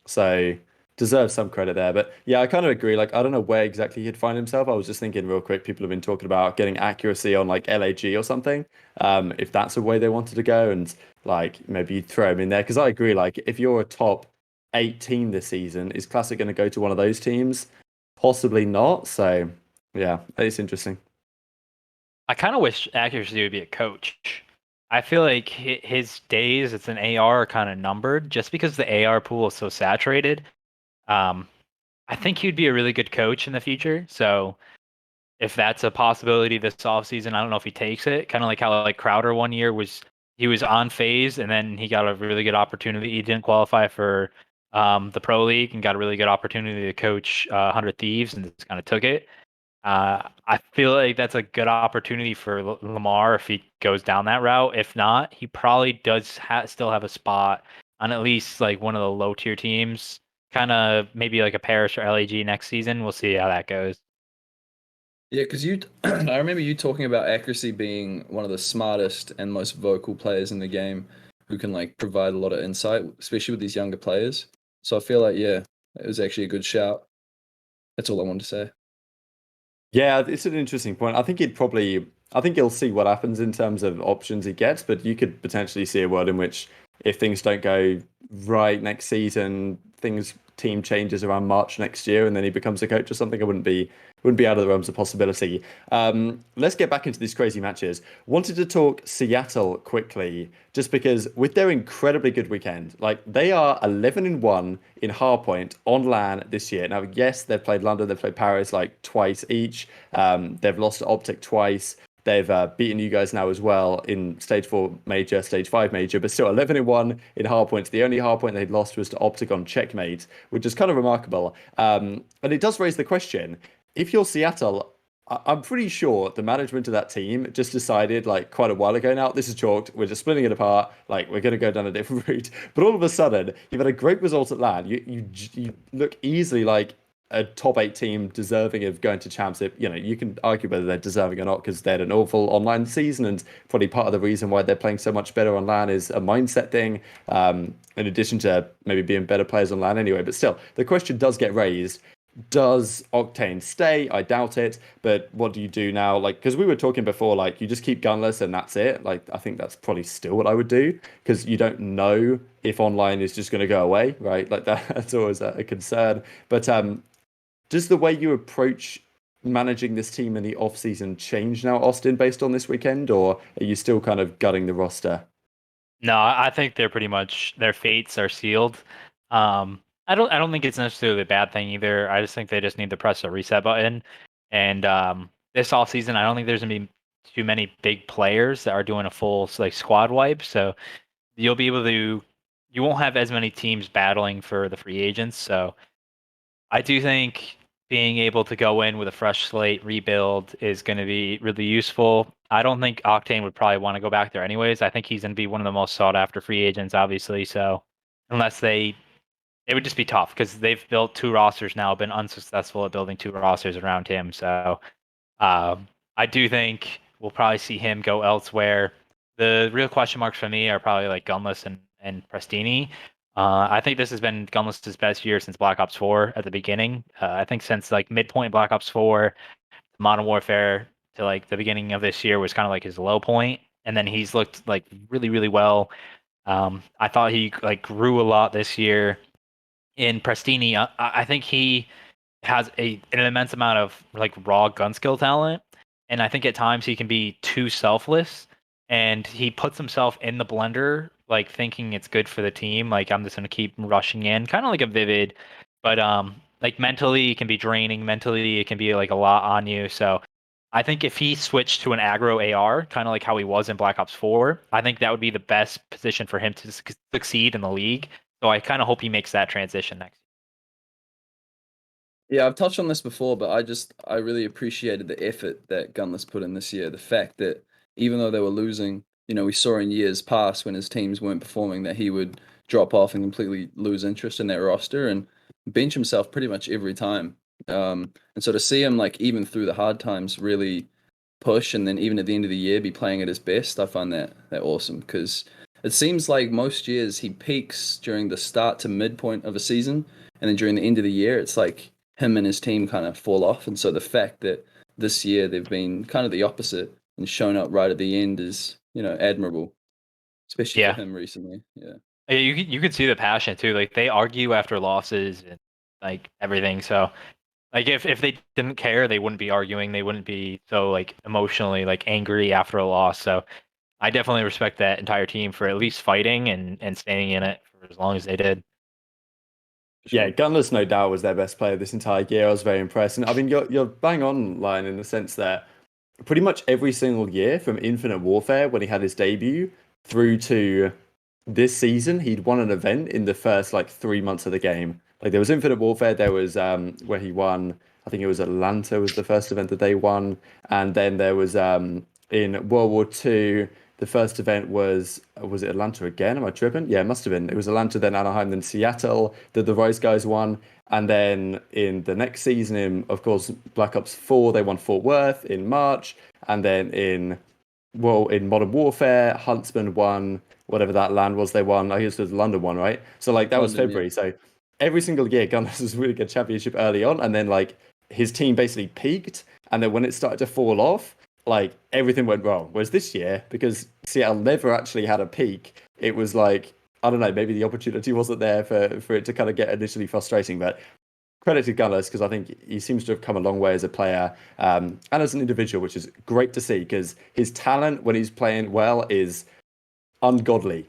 So deserves some credit there. But yeah, I kind of agree. Like I don't know where exactly he'd find himself. I was just thinking real quick, people have been talking about getting accuracy on like LAG or something. If that's a way they wanted to go, and like maybe you'd throw him in there. Because I agree, like if you're a top 8 team this season, is Classic going to go to one of those teams? Possibly not. So yeah, it's interesting. I kind of wish accuracy would be a coach. I feel like his days as an AR are kind of numbered just because the AR pool is so saturated. Um, I think he'd be a really good coach in the future. So if that's a possibility this offseason, I don't know if he takes it. Kind of like how like Crowder one year he was on FaZe and then he got a really good opportunity. He didn't qualify for the Pro League and got a really good opportunity to coach 100 Thieves and just kind of took it. I feel like that's a good opportunity for Lamar if he goes down that route. If not, he probably does still have a spot on at least like one of the low tier teams, kind of maybe like a Paris or LAG next season. We'll see how that goes. Yeah, because I remember you talking about accuracy being one of the smartest and most vocal players in the game who can like provide a lot of insight, especially with these younger players. So I feel like, yeah, it was actually a good shout. That's all I wanted to say. Yeah, it's an interesting point. I think he'll see what happens in terms of options he gets, but you could potentially see a world in which if things don't go right next season, team changes around March next year, and then he becomes a coach or something. I wouldn't be out of the realms of possibility. Let's get back into these crazy matches. Wanted to talk Seattle quickly, just because with their incredibly good weekend, like they are 11-1 in Hardpoint on LAN this year. Now, yes, they've played London, they've played Paris like twice each. They've lost to OpTic twice. They've beaten you guys now as well in Stage 4 Major, Stage 5 Major, but still 11-1 in Hardpoint. The only Hardpoint they'd lost was to OpTic on Checkmate, which is kind of remarkable. And it does raise the question, if you're Seattle, I'm pretty sure the management of that team just decided like quite a while ago now, this is chalked, we're just splitting it apart, like we're going to go down a different route. But all of a sudden, you've had a great result at LAN. You look easily like a top 8 team deserving of going to champs. You can argue whether they're deserving or not because they had an awful online season, and probably part of the reason why they're playing so much better on LAN is a mindset thing, in addition to maybe being better players on LAN anyway. But still, the question does get raised. Does Octane stay? I doubt it. But what do you do now? Like, because we were talking before, like you just keep gunless and that's it. Like, I think that's probably still what I would do because you don't know if online is just going to go away, right? Like that's always a concern. But does the way you approach managing this team in the off season change now, Austin, based on this weekend, or are you still kind of gutting the roster? No, I think they're pretty much their fates are sealed. I don't think it's necessarily a bad thing either. I just think they just need to press a reset button. And this off season, I don't think there's gonna be too many big players that are doing a full like squad wipe. So you'll be able to you won't have as many teams battling for the free agents. So I do think being able to go in with a fresh slate, rebuild is going to be really useful. I don't think Octane would probably want to go back there anyways. I think he's going to be one of the most sought after free agents, obviously. So unless it would just be tough because they've built 2 rosters now, been unsuccessful at building 2 rosters around him. So I do think we'll probably see him go elsewhere. The real question marks for me are probably like Gunless and Prestini. I think this has been Gunless's best year since Black Ops 4 at the beginning. I think since like midpoint Black Ops 4, Modern Warfare to like the beginning of this year was kind of like his low point, and then he's looked like really really well. I thought he like grew a lot this year. In Prestini, I think he has an immense amount of like raw gun skill talent, and I think at times he can be too selfless, and he puts himself in the blender, like thinking it's good for the team. Like I'm just gonna keep rushing in, kind of like a Vivid, but like mentally it can be draining. Mentally it can be like a lot on you. So I think if he switched to an aggro AR, kind of like how he was in Black Ops 4, I think that would be the best position for him to succeed in the league. So I kind of hope he makes that transition next. Yeah, I've touched on this before, but I really appreciated the effort that Gunless put in this year. The fact that even though they were losing, we saw in years past when his teams weren't performing that he would drop off and completely lose interest in their roster and bench himself pretty much every time. And so to see him like even through the hard times really push and then even at the end of the year be playing at his best, I find that awesome because it seems like most years he peaks during the start to midpoint of a season, and then during the end of the year, it's like him and his team kind of fall off. And so the fact that this year they've been kind of the opposite and shown up right at the end is, admirable, especially for Yeah, him recently. Yeah. you could see the passion too. Like they argue after losses and like everything. So like if they didn't care, they wouldn't be arguing. They wouldn't be so like emotionally like angry after a loss. So I definitely respect that entire team for at least fighting and staying in it for as long as they did. Yeah, Sure. Gunless no doubt was their best player this entire year. I was very impressed, and I mean you're bang on line in the sense that pretty much every single year from Infinite Warfare when he had his debut through to this season, he'd won an event in the first like 3 months of the game. Like there was Infinite Warfare, there was where he won. I think it was Atlanta was the first event that they won, and then there was in World War Two. The first event was it Atlanta again? Am I tripping? Yeah, it must have been. It was Atlanta, then Anaheim, then Seattle. That the Rise guys won, and then in the next season, in of course Black Ops 4, they won Fort Worth in March, and then in Modern Warfare, Huntsman won whatever that land was they won. I guess it was the London one, right? So like that was London, yeah. February. So every single year, Gunners was a really good championship early on, and then like his team basically peaked, and then when it started to fall off, like everything went wrong. Whereas this year, because Seattle never actually had a peak, it was like I don't know, maybe the opportunity wasn't there for it to kind of get initially frustrating, but credit to Gunners because I think he seems to have come a long way as a player and as an individual, which is great to see because his talent when he's playing well is ungodly.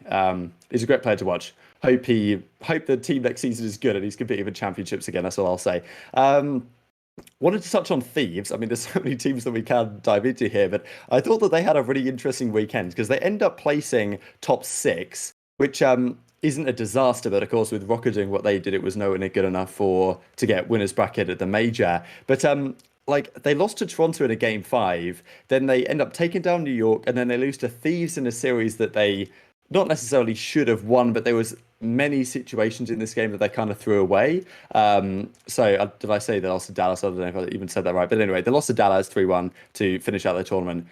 He's a great player to watch. Hope the team next season is good and he's competing for championships again. That's all I'll say. Wanted to touch on Thieves. I mean, there's so many teams that we can dive into here, but I thought that they had a really interesting weekend because they end up placing top six, which isn't a disaster, but of course with Rokkr doing what they did, it was nowhere near good enough to get winners bracket at the major. But like they lost to Toronto in a game 5, then they end up taking down New York, and then they lose to Thieves in a series that they not necessarily should have won, but there was many situations in this game that they kind of threw away. So did I say they lost to Dallas? I don't know if I even said that right. But anyway, they lost to Dallas 3-1 to finish out the tournament.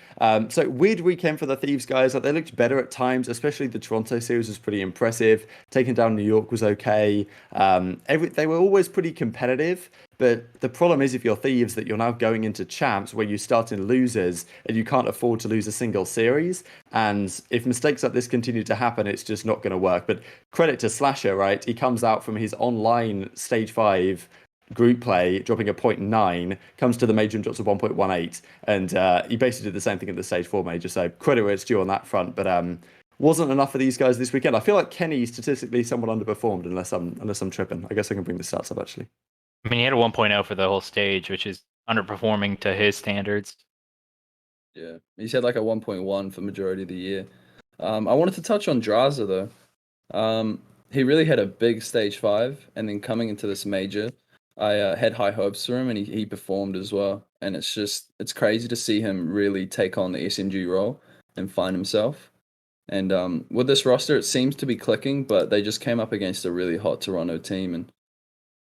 So weird weekend for the Thieves guys. Like they looked better at times, especially the Toronto series was pretty impressive. Taking down New York was okay. They were always pretty competitive. But the problem is if you're Thieves that you're now going into champs where you start in losers and you can't afford to lose a single series. And if mistakes like this continue to happen, it's just not going to work. But credit to Slasher, right? He comes out from his online stage 5 group play, dropping a 0.9, comes to the major and drops a 1.18. And he basically did the same thing at the stage 4 major. So credit where it's due on that front. But wasn't enough for these guys this weekend. I feel like Kenny statistically somewhat underperformed unless I'm tripping. I guess I can bring the stats up actually. I mean, he had a 1.0 for the whole stage, which is underperforming to his standards. Yeah. He's had like a 1.1 for majority of the year. I wanted to touch on Draza though. He really had a big stage 5, and then coming into this major, I had high hopes for him, and he performed as well. And it's crazy to see him really take on the SMG role and find himself. And with this roster, it seems to be clicking, but they just came up against a really hot Toronto team and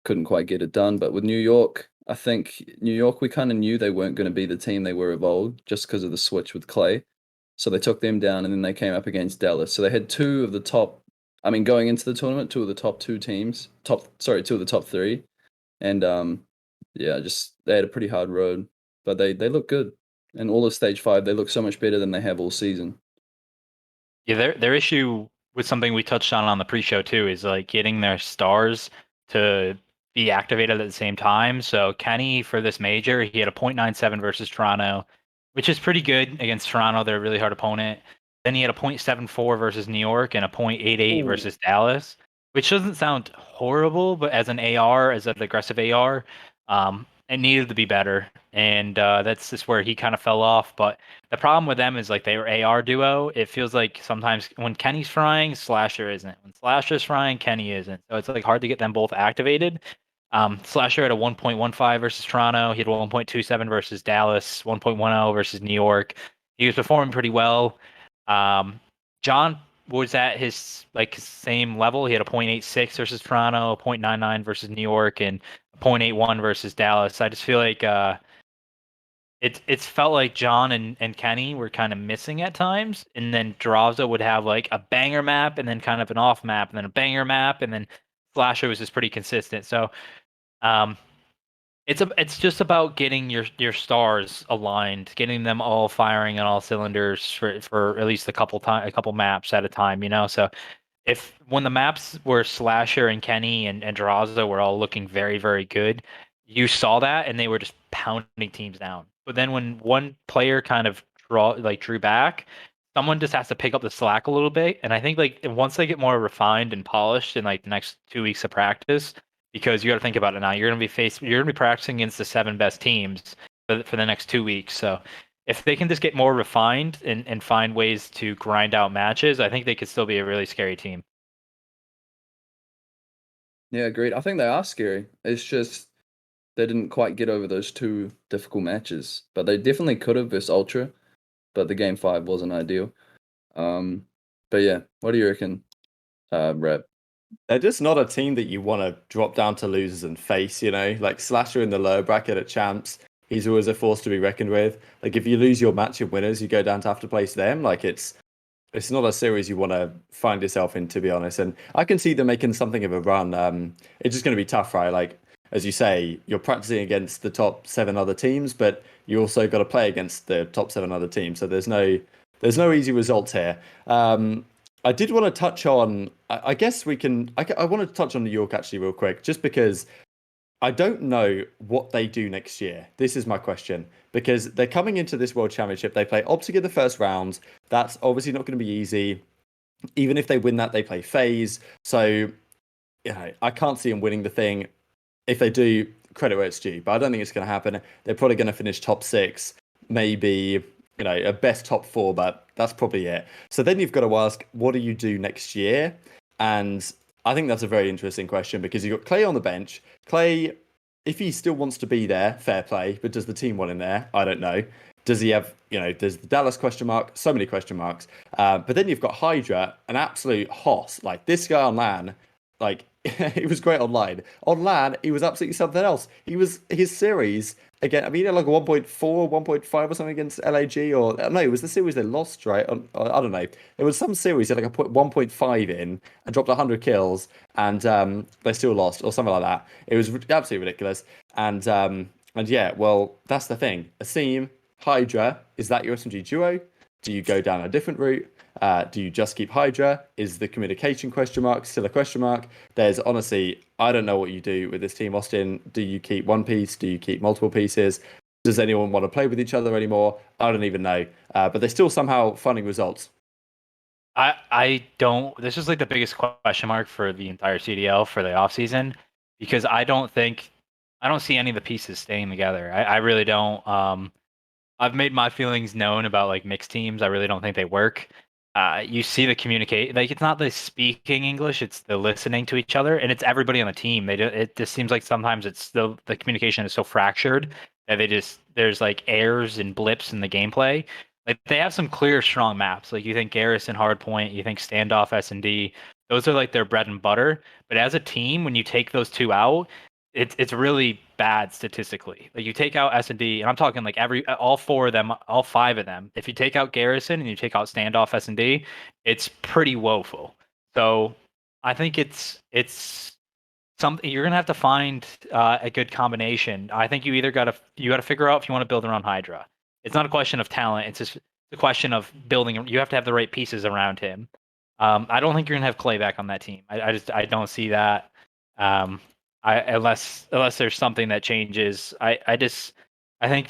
couldn't quite get it done. But with New York, I think New York, we kind of knew they weren't going to be the team they were of old just because of the switch with Clay. So they took them down, and then they came up against Dallas. So they had two of the top, I mean, going into the tournament, two of the top 2 teams, two of the top 3. And yeah, just they had a pretty hard road, but they look good. And all of stage 5, they look so much better than they have all season. Yeah, their issue with something we touched on the pre-show too is like getting their stars to be activated at the same time. So Kenny for this major, he had a 0.97 versus Toronto, which is pretty good against Toronto. They're a really hard opponent. Then he had a 0.74 versus New York and a 0.88 Ooh. versus Dallas, which doesn't sound horrible, but as an AR, as an aggressive AR, it needed to be better, and that's just where he kind of fell off. But the problem with them is like they were AR duo. It feels like sometimes when Kenny's frying, Slasher isn't. When Slasher's frying, Kenny isn't. So it's like hard to get them both activated. Slasher had a 1.15 versus Toronto. He had a 1.27 versus Dallas, 1.10 versus New York. He was performing pretty well. John was at his like same level. He had a 0.86 versus Toronto, a 0.99 versus New York, and 0.81 versus Dallas. I just feel like it's felt like John and Kenny were kind of missing at times, and then Draza would have like a banger map and then kind of an off map and then a banger map, and then Slasher was just pretty consistent. So um, it's just about getting your stars aligned, getting them all firing on all cylinders for at least a couple maps at a time, you know. So if when the maps were Slasher and Kenny and Draza were all looking very, very good, you saw that and they were just pounding teams down. But then when one player kind of drew back, someone just has to pick up the slack a little bit. And I think like once they get more refined and polished in like the next 2 weeks of practice, because you got to think about it now, you're gonna be practicing against the 7 best teams for the next 2 weeks. So if they can just get more refined and find ways to grind out matches, I think they could still be a really scary team. Yeah, agreed. I think they are scary. It's just they didn't quite get over those 2 difficult matches, but they definitely could have versus Ultra, but the game 5 wasn't ideal. But yeah, what do you reckon, Reb? They're just not a team that you want to drop down to losers and face, you know? Like Slasher in the lower bracket at Champs, he's always a force to be reckoned with. Like if you lose your match of winners, you go down to have to place them. Like it's not a series you want to find yourself in, to be honest. And I can see them making something of a run. It's just going to be tough, right? Like as you say, you're practicing against the top 7 other teams, but you also got to play against the top 7 other teams. So there's no easy results here. I did want to touch on. I guess we can. I wanted to touch on New York actually real quick, just because I don't know what they do next year. This is my question because they're coming into this World Championship. They play OpTic in the first round. That's obviously not going to be easy. Even if they win that, they play FaZe. So, you know, I can't see them winning the thing. If they do, credit where it's due. But I don't think it's going to happen. They're probably going to finish top 6, maybe, you know, a best top 4, but that's probably it. So then you've got to ask, what do you do next year? And I think that's a very interesting question because you've got Clay on the bench. Clay, if he still wants to be there, fair play. But does the team want him there? I don't know. Does he have, you know, there's the Dallas question mark, so many question marks. But then you've got Hydra, an absolute hoss. Like this guy on LAN, like he was great online. On LAN, he was absolutely something else. His series again. I mean, he had like a 1.4, 1.5 or something against LAG, or no, it was the series they lost, right? I don't know. There was some series that like a 1.5 in and dropped 100 kills, and they still lost or something like that. It was absolutely ridiculous. And yeah, well, that's the thing. Asim, Hydra, is that your SMG duo? Do you go down a different route? Do you just keep Hydra? Is the communication question mark still a question mark? There's honestly, I don't know what you do with this team, Austin. Do you keep one piece? Do you keep multiple pieces? Does anyone want to play with each other anymore? I don't even know. But they're still somehow finding results. I don't. This is like the biggest question mark for the entire CDL for the offseason because I don't see any of the pieces staying together. I really don't. I've made my feelings known about like mixed teams. I really don't think they work. You see the communicate, like it's not the speaking English, it's the listening to each other, and it's everybody on the team. It just seems like sometimes it's the communication is so fractured that there's like errors and blips in the gameplay. Like they have some clear, strong maps. Like you think Garrison, Hardpoint, you think Standoff, S&D. Those are like their bread and butter. But as a team, when you take those two out, it's really bad statistically. Like you take out S&D, and I'm talking like all 4 of them, all 5 of them. If you take out Garrison and you take out Standoff S&D, it's pretty woeful. So I think it's something you're gonna have to find a good combination. I think you gotta figure out if you want to build around Hydra. It's not a question of talent. It's just a question of building. You have to have the right pieces around him. I don't think you're gonna have Clay back on that team. I don't see that. Unless there's something that changes. I think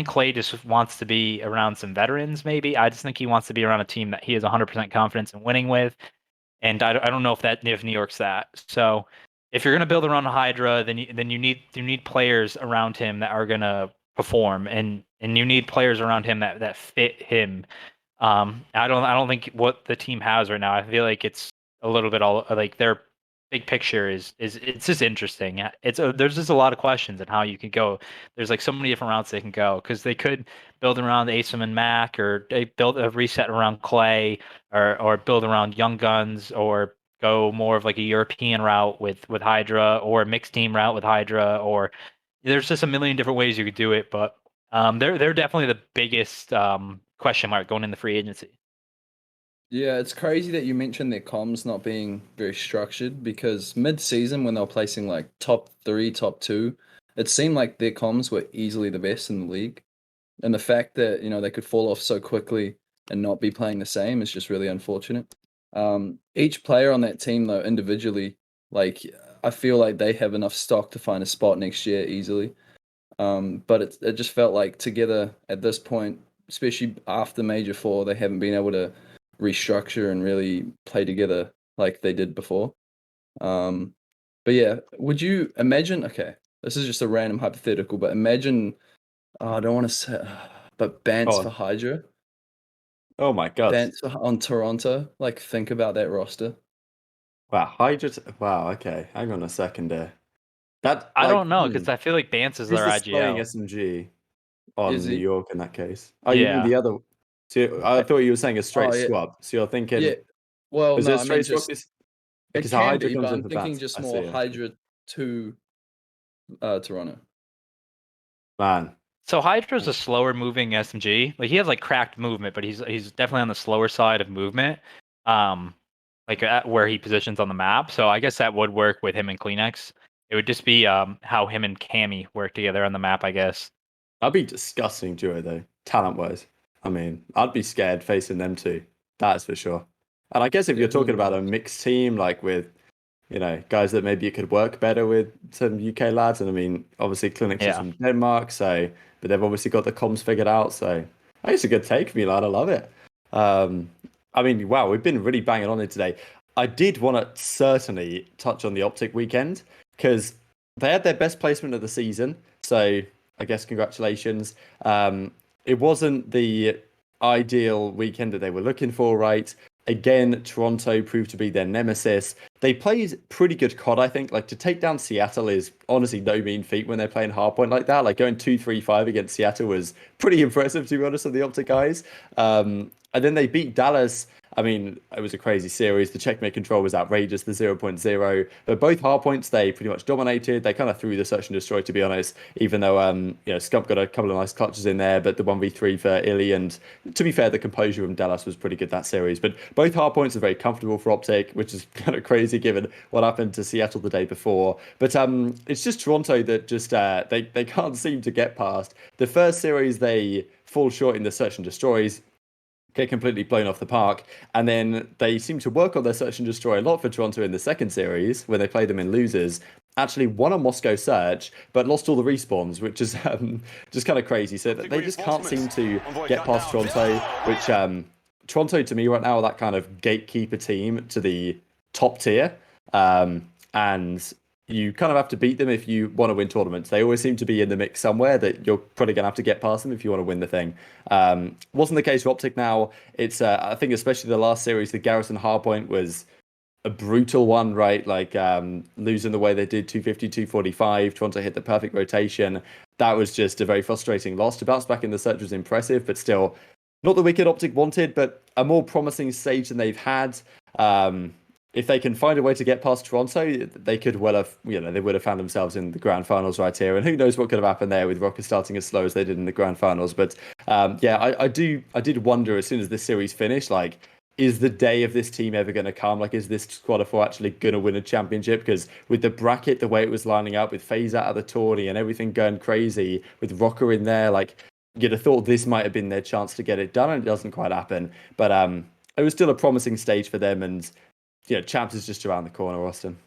Clay just wants to be around some veterans. Maybe I just think he wants to be around a team that he has 100% confidence in winning with, and I don't know if New York's that. So if you're gonna build around Hydra, then you need players around him that are gonna perform, and you need players around him that fit him. I don't think what the team has right now. I feel like it's a little bit all like their big picture is it's just interesting. There's just a lot of questions and how you can go. There's like so many different routes they can go because they could build around Asim and Mac, or they build a reset around Clay, or build around Young Guns, or go more of like a European route with Hydra, or a mixed team route with Hydra, or there's just a million different ways you could do it. But they're definitely the biggest question mark going in the free agency. Yeah, it's crazy that you mentioned their comms not being very structured because mid-season when they were placing like top 3, top 2, it seemed like their comms were easily the best in the league. And the fact that, they could fall off so quickly and not be playing the same is just really unfortunate. Each player on that team though, individually, like I feel like they have enough stock to find a spot next year easily. But it just felt like together at this point, especially after Major 4, they haven't been able to restructure and really play together like they did before. But yeah, would you imagine? Okay, this is just a random hypothetical, but imagine. Oh, I don't want to say, but Bance Oh, for Hydra, oh my god! On Toronto. Like, think about that roster. Wow, Hydra. Wow. Okay, hang on a second there. That I don't know because I feel like Bance is who's their displaying IGL. SMG Is on New he? York in that case? Oh, you mean Yeah. the other? So I Uh, thought you were saying a straight Oh yeah, swap. So you're yeah. thinking, Well, was it no, a I mean straight swap? just it Because how can Hydra be, but comes in I'm for thinking bans. just I more see. Hydra to Toronto. Man, So Hydra's a slower moving SMG. Like he has like cracked movement, but he's definitely on the slower side of movement. Um, like at where he positions on the map. So I guess that would work with him and Kleenex. It would just be how him and Cammy work together on the map, I guess. that'd be disgusting duo though, talent wise. I mean, I'd be scared facing them two. That's for sure. And I guess if you're talking Definitely. about a mixed team, like with guys that maybe you could work better with some UK lads. And I mean, obviously, Clinics is Yeah. from Denmark, but they've obviously got the comms figured out. So I think it's a good take, Milan. I love it. Um, I mean, wow, we've been really banging on it today. I did want to certainly touch on the OpTic weekend because they had their best placement of the season. So I guess congratulations. It wasn't the ideal weekend that they were looking for, right? Again, Toronto proved to be their nemesis. They played pretty good COD, I think. Like to take down Seattle is honestly no mean feat when they're playing hardpoint like that. Like going 2-3-5 against Seattle was pretty impressive, to be honest, of the OpTic guys. And then they beat Dallas. I mean, it was a crazy series. The checkmate control was outrageous, the 0.0. But both hardpoints, they pretty much dominated. They kind of threw the search and destroy, to be honest, even though, Scump got a couple of nice clutches in there. But the 1v3 for Illy, and to be fair, the composure from Dallas was pretty good that series. But both hardpoints are very comfortable for OpTic, which is kind of crazy given what happened to Seattle the day before. But it's just Toronto that just they can't seem to get past. The first series, they fall short in the search and destroys, get completely blown off the park. And then they seem to work on their search and destroy a lot for Toronto in the second series, when they play them in losers. Actually won a Moscow search, but lost all the respawns, which is just kind of crazy. So they just can't seem to get past Toronto, which Toronto to me right now are that kind of gatekeeper team to the top tier. And you kind of have to beat them if you want to win tournaments. They always seem to be in the mix somewhere that you're probably going to have to get past them if you want to win the thing. Wasn't the case for OpTic now. It's, I think, especially the last series, the Garrison Hardpoint was a brutal one, right? Like losing the way they did 250, 245. Toronto hit the perfect rotation. That was just a very frustrating loss. To bounce back in the search was impressive, but still not the wicked OpTic wanted, but a more promising stage than they've had. If they can find a way to get past Toronto, they could well have, they would have found themselves in the grand finals right here. And who knows what could have happened there with Rokkr starting as slow as they did in the grand finals. But I did wonder as soon as this series finished, like, is the day of this team ever going to come? Like, is this squad of four actually going to win a championship? Because with the bracket, the way it was lining up, with FaZe out of the tourney and everything going crazy, with Rokkr in there, like, you'd have thought this might have been their chance to get it done, and it doesn't quite happen. But it was still a promising stage for them, and Champs is just around the corner, Austin.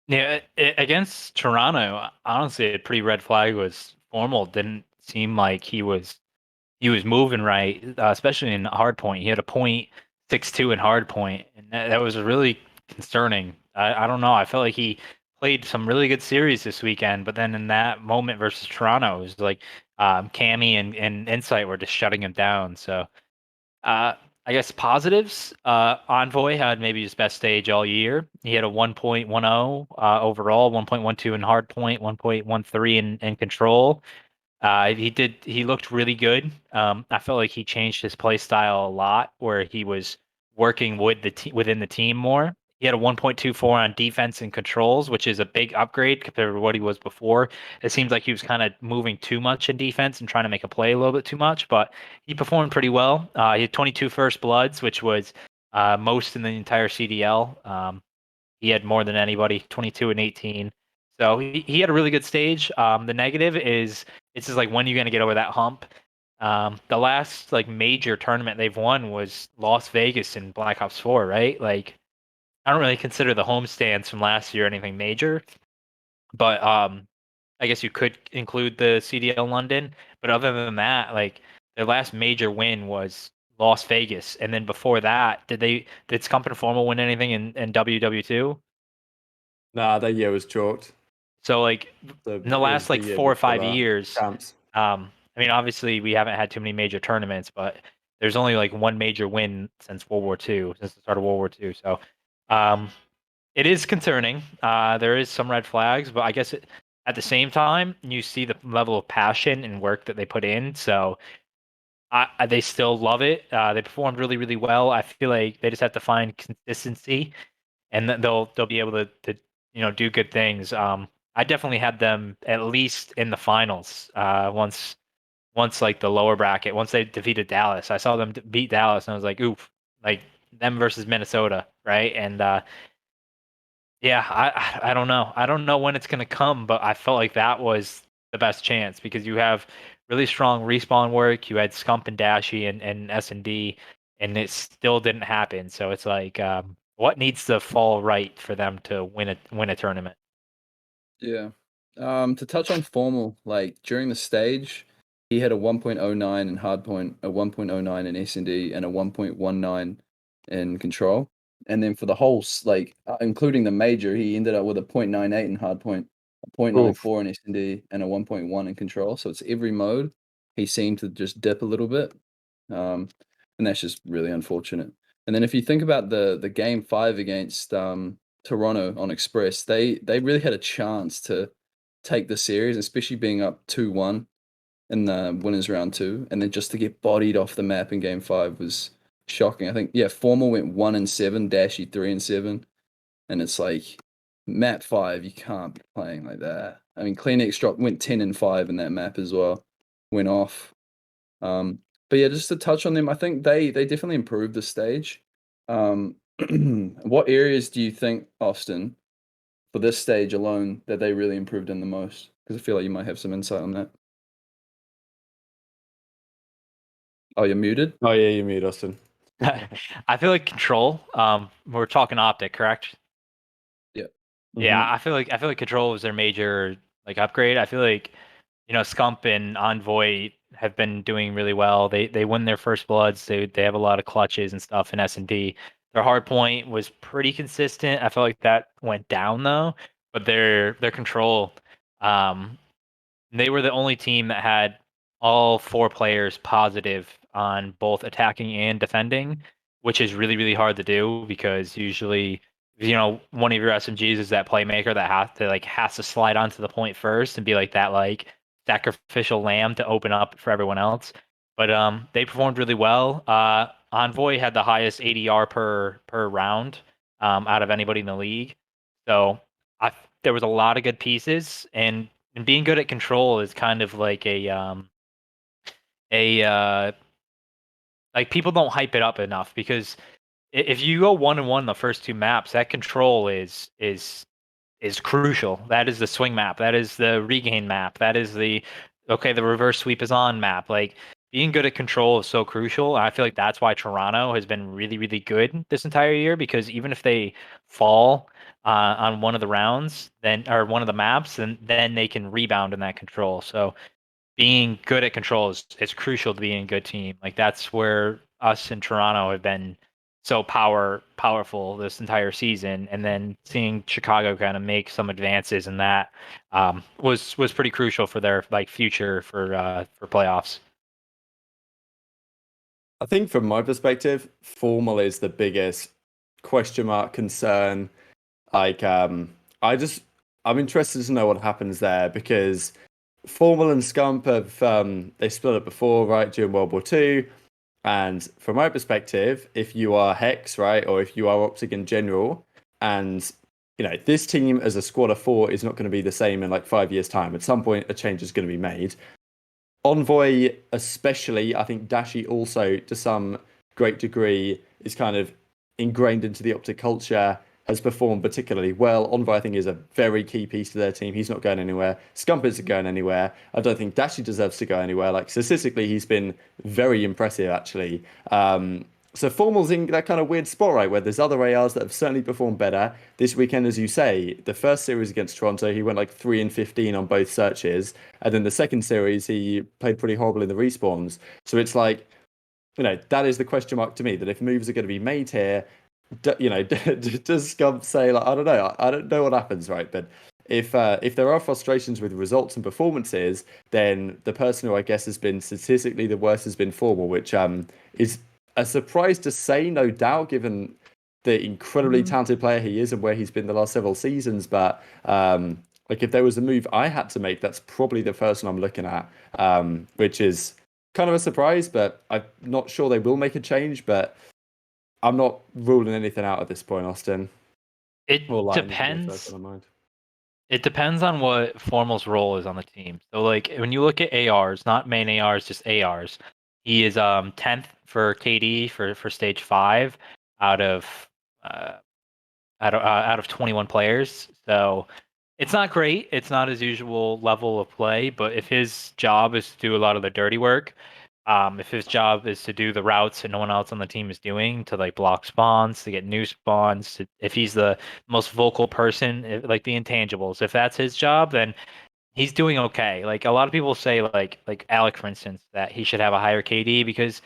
Yeah, against Toronto, honestly, a pretty red flag was Formal. Didn't seem like he was moving right, especially in hardpoint. He had a .62 in hardpoint, and that was really concerning. I don't know. I felt like he played some really good series this weekend, but then in that moment versus Toronto, it was like Cammy and Insight were just shutting him down. So uh, I guess positives. Envoy had maybe his best stage all year. He had a 1.10 overall, 1.12 in hard point, 1.13 in control. He looked really good. I felt like he changed his play style a lot, where he was working with within the team more. He had a 1.24 on defense and controls, which is a big upgrade compared to what he was before. It seems like he was kind of moving too much in defense and trying to make a play a little bit too much, but he performed pretty well. He had 22 first bloods, which was most in the entire CDL. He had more than anybody, 22 and 18. So he had a really good stage. The negative is it's just like, when are you going to get over that hump? The last like major tournament they've won was Las Vegas in Black Ops 4, right? Like, I don't really consider the homestands from last year anything major, but I guess you could include the CDL London. But other than that, like, their last major win was Las Vegas, and then before that, did Scump and Formal win anything in WW2? Nah, that year was chalked. So like So in the it last was the like year 4 or 5 before that. years, Champs. I mean, obviously we haven't had too many major tournaments, but there's only like one major win since World War II, since the start of World War II. So um, it is concerning. There is some red flags, but I guess at the same time, you see the level of passion and work that they put in. So they still love it. They performed really, really well. I feel like they just have to find consistency, and then they'll be able to do good things. I definitely had them at least in the finals. Once like the lower bracket, once they defeated Dallas, I saw them beat Dallas, and I was like, oof, like them versus Minnesota, right? And yeah, I don't know. I don't know when it's gonna come, but I felt like that was the best chance because you have really strong respawn work. You had Scump and Dashy and S&D, and it still didn't happen. So it's like, what needs to fall right for them to win a tournament? Yeah. To touch on Formal, like during the stage, he had a 1.09 in hardpoint, a 1.09 in S&D, and a 1.19 in control. And then for the whole, including the major, he ended up with a 0.98 in hardpoint, a Oof. 0.94 in S&D, and a 1.1 in control. So it's every mode. He seemed to just dip a little bit. And that's just really unfortunate. And then if you think about the game 5 against Toronto on Express, they really had a chance to take the series, especially being up 2-1 in the winners round 2, and then just to get bodied off the map in game 5 was shocking. I think, yeah, Formal went 1-7, Dashy 3-7, and it's like map 5, you can't be playing like that. I mean, Kleenex went 10-5 in that map as well, went off. But yeah, just to touch on them, I think they definitely improved the stage. What areas do you think, Austin, for this stage alone, that they really improved in the most? Because I feel like you might have some insight on that. Oh, you're muted? Oh yeah, you mute Austin. I feel like control. We're talking optic, correct? Yeah. Yeah, Mhm. I feel like control was their major like upgrade. I feel like Scump and Envoy have been doing really well. They win their first bloods. They have a lot of clutches and stuff in S&D. Their hard point was pretty consistent. I felt like that went down though, but their control, um, they were the only team that had all four players positive on both attacking and defending, which is really, really hard to do because usually, one of your SMGs is that playmaker that has to slide onto the point first and be like that like sacrificial lamb to open up for everyone else. But they performed really well. Envoy had the highest ADR per round out of anybody in the league. So there was a lot of good pieces, and being good at control is kind of like a like, people don't hype it up enough because if you go 1-1 the first two maps, that control is crucial. That is the swing map. That is the regain map. That is the reverse sweep is on map. Like, being good at control is so crucial. I feel like that's why Toronto has been really, really good this entire year, because even if they fall on one of the rounds, then or one of the maps, then they can rebound in that control. So being good at control is crucial to being a good team. Like, that's where us in Toronto have been so powerful this entire season, and then seeing Chicago kind of make some advances in that was pretty crucial for their like future for playoffs. I think from my perspective, formal is the biggest question mark concern. Like, I'm interested to know what happens there because formal and Scump have they split up before, right, during World War II. And from my perspective, if you are Hex, right, or if you are OpTic in general, and this team as a squad of 4 is not going to be the same in like 5 years' time. At some point, a change is going to be made. Envoy, especially, I think Dashi also, to some great degree, is kind of ingrained into the OpTic culture, has performed particularly well. Envoy, I think, is a very key piece to their team. He's not going anywhere. Scump isn't going anywhere. I don't think Dashi deserves to go anywhere. Like, statistically, he's been very impressive, actually. So Formal's in that kind of weird spot, right, where there's other ARs that have certainly performed better. This weekend, as you say, the first series against Toronto, he went like 3-15 on both searches. And then the second series, he played pretty horrible in the respawns. So it's like, that is the question mark to me, that if moves are going to be made here, does Scump say, like, I don't know. I don't know what happens, right? But if there are frustrations with results and performances, then the person who I guess has been statistically the worst has been Formal, which is a surprise to say, no doubt, given the incredibly talented player he is and where he's been the last several seasons. But like, if there was a move I had to make, that's probably the person I'm looking at, which is kind of a surprise. But I'm not sure they will make a change. But I'm not ruling anything out at this point, Austin. It depends. On mind. It depends on what Formal's role is on the team. So like when you look at ARs, not main ARs, just ARs, he is 10th for KD for stage 5 out of out of 21 players. So it's not great. It's not his usual level of play, but if his job is to do a lot of the dirty work, if his job is to do the routes that no one else on the team is doing, to like block spawns, to get new spawns, if he's the most vocal person, like the intangibles, if that's his job, then he's doing okay. Like a lot of people say, like Alec, for instance, that he should have a higher KD because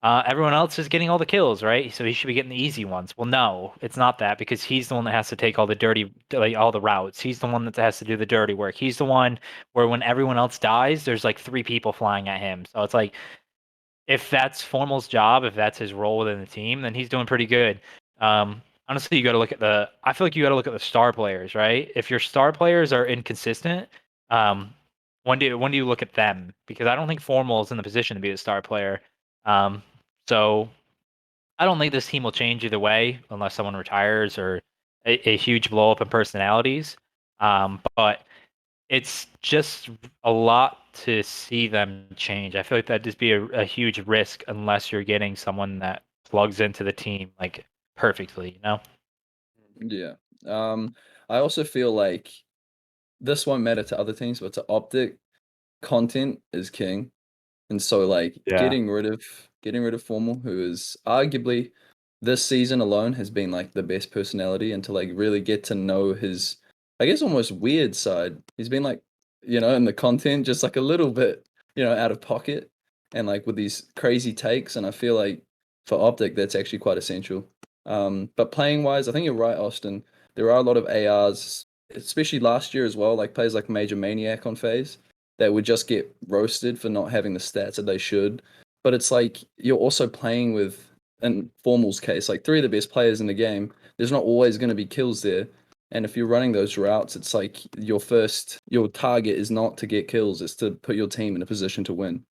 everyone else is getting all the kills, right? So he should be getting the easy ones. Well, no, it's not that because he's the one that has to take all the dirty, like all the routes. He's the one that has to do the dirty work. He's the one where when everyone else dies, there's like 3 people flying at him. So it's like, if that's Formal's job, if that's his role within the team, then he's doing pretty good. Honestly, you got to look at I feel like you got to look at the star players, right? If your star players are inconsistent, when do you look at them? Because I don't think Formal is in the position to be the star player. So I don't think this team will change either way unless someone retires or a huge blow up in personalities. But it's just a lot to see them change. I feel like that'd just be a huge risk unless you're getting someone that plugs into the team like perfectly, Yeah. I also feel like this won't matter to other teams, but to OpTic, content is king. And so like getting rid of Formal, who is arguably this season alone has been like the best personality, and to like really get to know his, I guess, almost weird side. He's been like, in the content just like a little bit, out of pocket and like with these crazy takes. And I feel like for OpTic that's actually quite essential. But playing wise, I think you're right, Austin. There are a lot of ARs, especially last year as well, like players like Major Maniac on FaZe that would just get roasted for not having the stats that they should. But it's like you're also playing with, in Formal's case, like 3 of the best players in the game. There's not always going to be kills there. And if you're running those routes, it's like your target is not to get kills, it's to put your team in a position to win.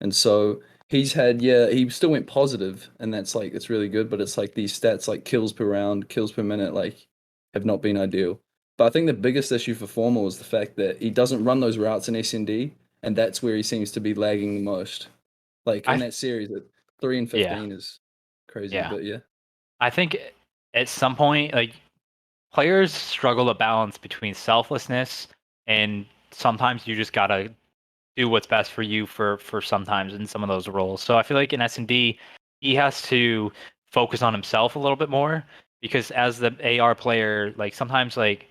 And so he still went positive, and that's like, it's really good, but it's like these stats like kills per round, kills per minute, like have not been ideal. But I think the biggest issue for Formal is the fact that he doesn't run those routes in SND, and that's where he seems to be lagging the most. Like in that series, at 3-15 is crazy, but yeah. I think at some point, like players struggle to balance between selflessness and sometimes you just gotta do what's best for you for sometimes in some of those roles. So I feel like in S&D, he has to focus on himself a little bit more because as the AR player, like sometimes like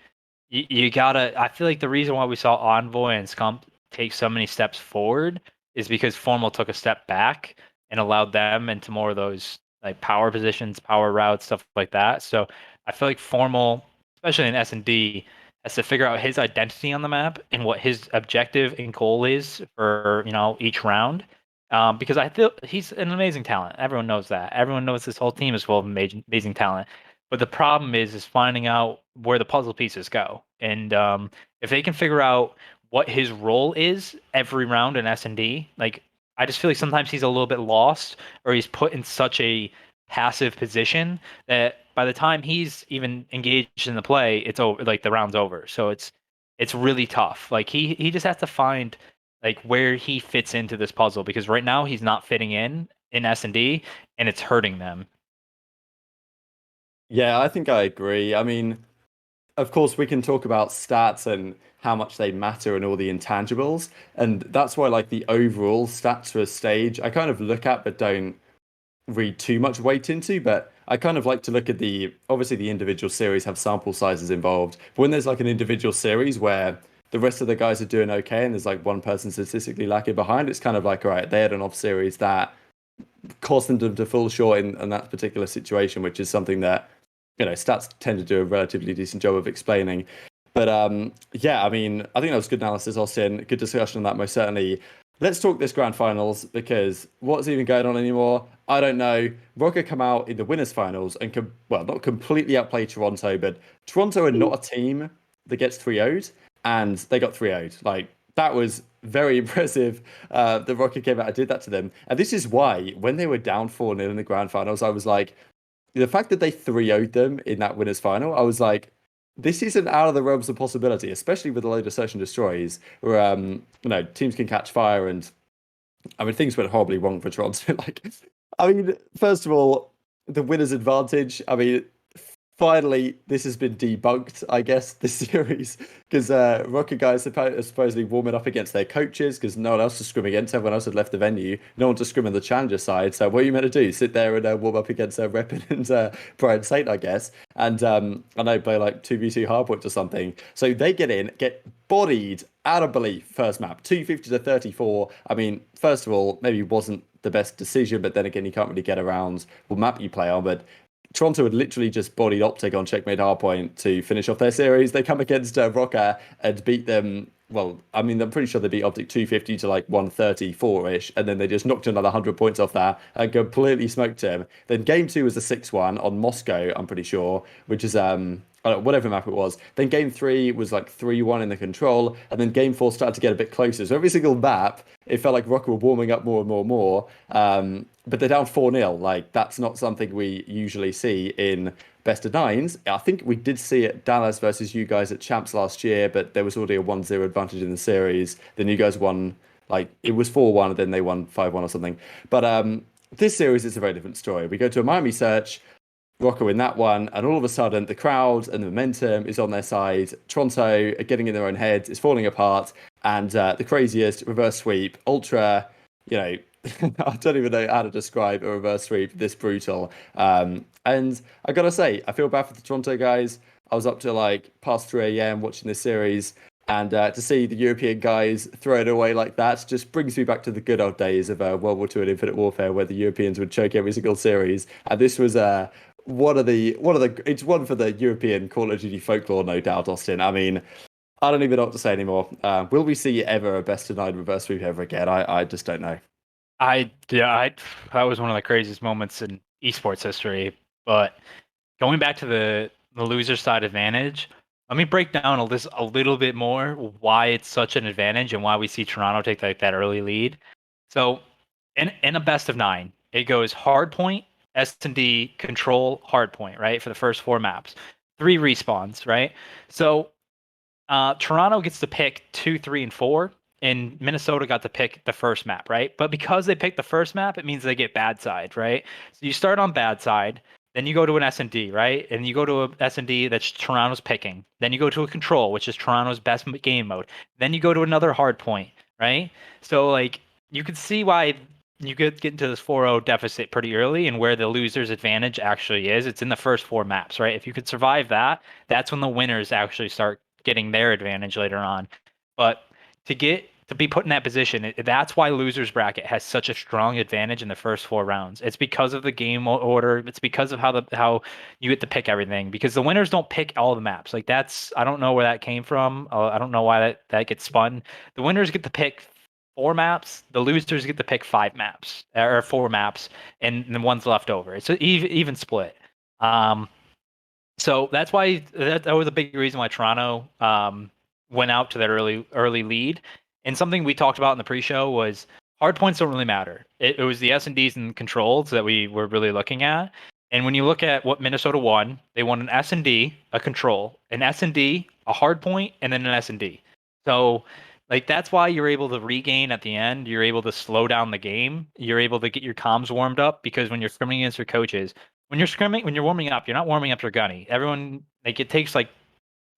you gotta. I feel like the reason why we saw Envoy and Scump take so many steps forward is because Formal took a step back and allowed them into more of those like power positions, power routes, stuff like that. So I feel like Formal, especially in S&D, has to figure out his identity on the map and what his objective and goal is for each round. Because I feel he's an amazing talent. Everyone knows that. Everyone knows this whole team is full of amazing talent. But the problem is finding out where the puzzle pieces go. And if they can figure out what his role is every round in S&D, like I just feel like sometimes he's a little bit lost, or he's put in such a passive position that by the time he's even engaged in the play, it's over. Like the round's over. So it's really tough. Like he just has to find like where he fits into this puzzle, because right now he's not fitting in S&D, and it's hurting them. Yeah, I think I agree. I mean, of course, we can talk about stats and how much they matter and all the intangibles, and that's why like the overall stats for a stage I kind of look at but don't read too much weight into. But I kind of like to look at obviously the individual series have sample sizes involved, but when there's like an individual series where the rest of the guys are doing okay and there's like one person statistically lacking behind, it's kind of like, all right, they had an off series that caused them to fall short in that particular situation, which is something that stats tend to do a relatively decent job of explaining. But yeah, I mean, I think that was good analysis, Austin. Good discussion on that, most certainly. Let's talk this grand finals, because what's even going on anymore? I don't know. Rokkr come out in the winners finals and not completely outplay Toronto, but Toronto are not a team that gets 3-0'd, and they got 3-0'd. Like, that was very impressive. The Rokkr came out and did that to them. And this is why, when they were down 4-0 in the grand finals, I was like, the fact that they 3-0'd them in that winners final, I was like, this isn't out of the realms of possibility, especially with a load of search and destroys, where teams can catch fire, and I mean things went horribly wrong for Toronto. I mean, first of all, the winner's advantage. I mean, finally, this has been debunked, I guess, this series, because Rokkr guys are supposedly warming up against their coaches, because no one else to scrim against. Everyone else had left the venue. No one to scrim on the challenger side. So what are you meant to do? Sit there and warm up against Reppin and Brian Saint, I guess. And I know play like 2v2 hardpoint or something. So they get bodied out of belief first map, 250 to 34. I mean, first of all, maybe wasn't the best decision, but then again, you can't really get around what map you play on. But Toronto had literally just bodied OpTic on Checkmate Hardpoint to finish off their series. They come against Rokkr and beat them. Well, I mean, I'm pretty sure they beat OpTic 250 to like 134-ish, and then they just knocked another 100 points off that and completely smoked him. Then game 2 was a 6-1 on Moscow, I'm pretty sure, which is whatever map it was. Then game 3 was like 3-1 in the control, and then game 4 started to get a bit closer. So every single map, it felt like Rokkr were warming up more and more and more. But they're down 4-0. Like, that's not something we usually see in best of nines. I think we did see it Dallas versus you guys at Champs last year, but there was already a 1-0 advantage in the series. Then you guys won, like, it was 4-1, and then they won 5-1 or something. But this series is a very different story. We go to a Miami search, Rokkr in that one, and all of a sudden the crowd and the momentum is on their side. Toronto are getting in their own heads, it's falling apart, and the craziest reverse sweep, ultra, I don't even know how to describe a reverse sweep this brutal. And I gotta say, I feel bad for the Toronto guys. I was up to like past 3 a.m. watching this series, and to see the European guys throw it away like that just brings me back to the good old days of World War II and Infinite Warfare, where the Europeans would choke every single series. And this was it's one for the European Call of Duty folklore, no doubt, Austin. I mean, I don't even know what to say anymore. Will we see ever a best of 9 reverse sweep ever again? I just don't know. That was one of the craziest moments in esports history. But going back to the loser side advantage, let me break down a little bit more why it's such an advantage and why we see Toronto take that early lead. So in a best of 9, it goes hardpoint, S&D, control, hardpoint, right? For the first 4 maps. 3 respawns, right? So Toronto gets to pick 2, 3, and 4. And Minnesota got to pick the first map, right? But because they picked the first map, it means they get bad side, right? So you start on bad side, then you go to an S&D, right? And you go to a S&D that's Toronto's picking. Then you go to a control, which is Toronto's best game mode. Then you go to another hard point, right? So like you could see why you could get into this 4-0 deficit pretty early, and where the loser's advantage actually is. It's in the first 4 maps, right? If you could survive that, that's when the winners actually start getting their advantage later on. But to get to be put in that position. That's why losers bracket has such a strong advantage in the first 4 rounds. It's because of the game order. It's because of how you get to pick everything. Because the winners don't pick all the maps. Like that's I don't know where that came from. I don't know why that gets spun. The winners get to pick 4 maps. The losers get to pick 5 maps or 4 maps, and the one's left over. It's an even split. So that's why that was a big reason why Toronto went out to that early lead. And something we talked about in the pre-show was hard points don't really matter. It was the S&Ds and controls that we were really looking at. And when you look at what Minnesota won, they won an S&D, a control, an S&D, a hard point, and then an S&D. So like that's why you're able to regain at the end. You're able to slow down the game. You're able to get your comms warmed up because when you're scrimming against your coaches, when you're warming up, you're not warming up your gunny. Everyone like it takes like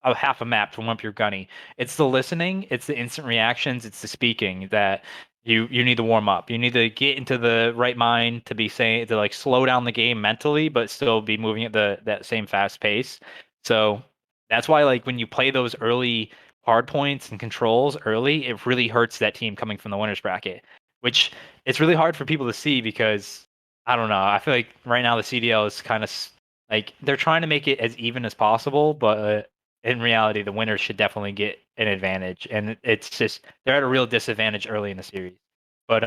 a half a map to warm up your gunny. It's the listening, it's the instant reactions, it's the speaking that you need to warm up. You need to get into the right mind to be saying to like slow down the game mentally, but still be moving at that same fast pace. So that's why like when you play those early hard points and controls early, it really hurts that team coming from the winners bracket, which it's really hard for people to see because I don't know. I feel like right now the CDL is kind of like they're trying to make it as even as possible, but in reality, the winners should definitely get an advantage, and it's just they're at a real disadvantage early in the series. But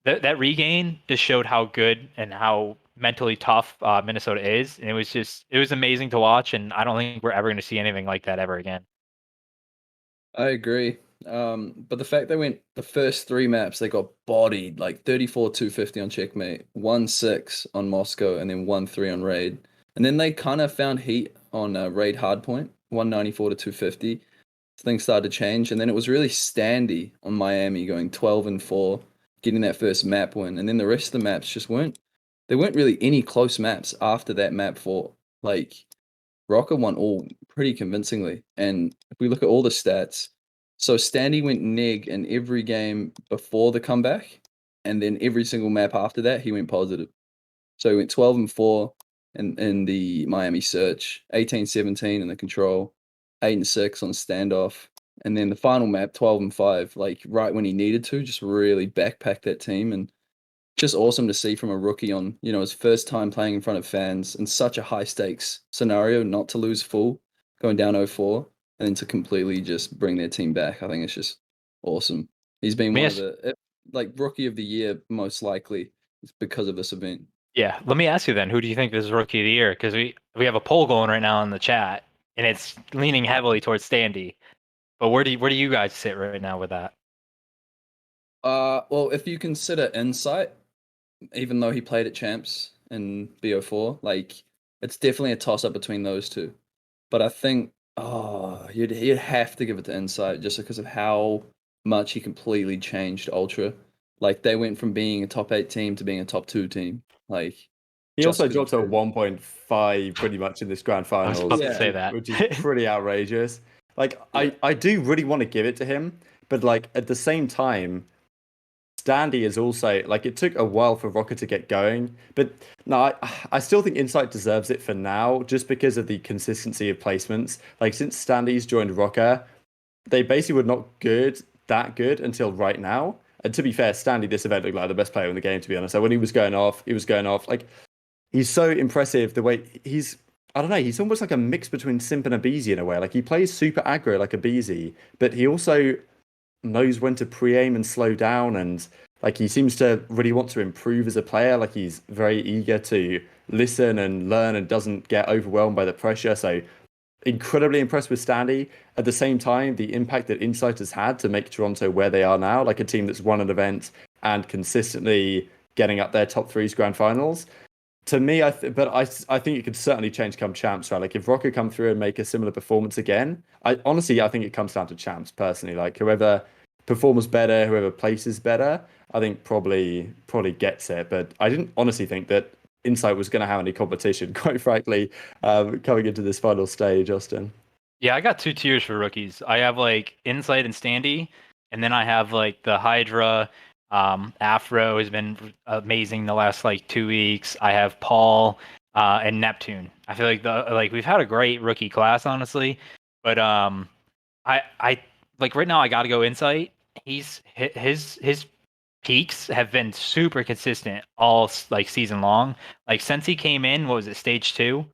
that regain just showed how good and how mentally tough Minnesota is, and it was amazing to watch. And I don't think we're ever going to see anything like that ever again. I agree. But the fact they went the first 3 maps, they got bodied like 34-250 on Checkmate, 1-6 on Moscow, and then 1-3 on Raid. And then they kind of found heat on Raid Hardpoint, 194-250. Things started to change, and then it was really Standy on Miami going 12-4, getting that first map win. And then the rest of the maps just weren't. There weren't really any close maps after that map 4. Like Rokkr won all pretty convincingly. And if we look at all the stats, so Standy went neg in every game before the comeback, and then every single map after that, he went positive. So he went 12-4 in the Miami search, 18-17 in the control, 8-6 on standoff, and then the final map, 12-5, like right when he needed to, just really backpack that team. And just awesome to see from a rookie on, his first time playing in front of fans in such a high stakes scenario, not to lose full, going down 0-4, and then to completely just bring their team back. I think it's just awesome. He's been one of the rookie of the year, most likely, because of this event. Yeah, let me ask you then, who do you think is rookie of the year? Because we have a poll going right now in the chat, and it's leaning heavily towards Standy. But where do you guys sit right now with that? Well, if you consider Insight, even though he played at Champs in BO4, like it's definitely a toss up between those two. But I think you'd have to give it to Insight just because of how much he completely changed Ultra. Like they went from being a top 8 team to being a top 2 team. Like he also dropped to 1.5 pretty much in this grand final. I was about to say that, which is pretty outrageous. Like I do really want to give it to him, but like at the same time, Standy is also like it took a while for Rokkr to get going, but no, I still think Insight deserves it for now, just because of the consistency of placements. Like since Standy's joined Rokkr, they basically were not that good until right now. And to be fair, Standy this event looked like the best player in the game, to be honest. So when he was going off. Like he's so impressive the way he's. I don't know. He's almost like a mix between Simp and aBeZy in a way. Like he plays super aggro like aBeZy, but he also knows when to pre-aim and slow down, and like he seems to really want to improve as a player. Like he's very eager to listen and learn and doesn't get overwhelmed by the pressure. So incredibly impressed with Standy. At the same time, the impact that Insight has had to make Toronto where they are now, like a team that's won an event and consistently getting up their top 3's grand finals. To me, I think it could certainly change come Champs, right? Like if Rokkr come through and make a similar performance again, I think it comes down to Champs personally. Like whoever performs better, whoever places better, I think probably gets it. But I didn't honestly think that Insight was going to have any competition, quite frankly, coming into this final stage, Austin. Yeah, I got 2 tiers for rookies. I have like Insight and Standy, and then I have like the Hydra. Afro has been amazing the last like 2 weeks. I have Paul and Neptune. I feel like we've had a great rookie class, honestly. But I like right now I got to go Insight. his peaks have been super consistent all like season long. Like since he came in, what was it, stage 2?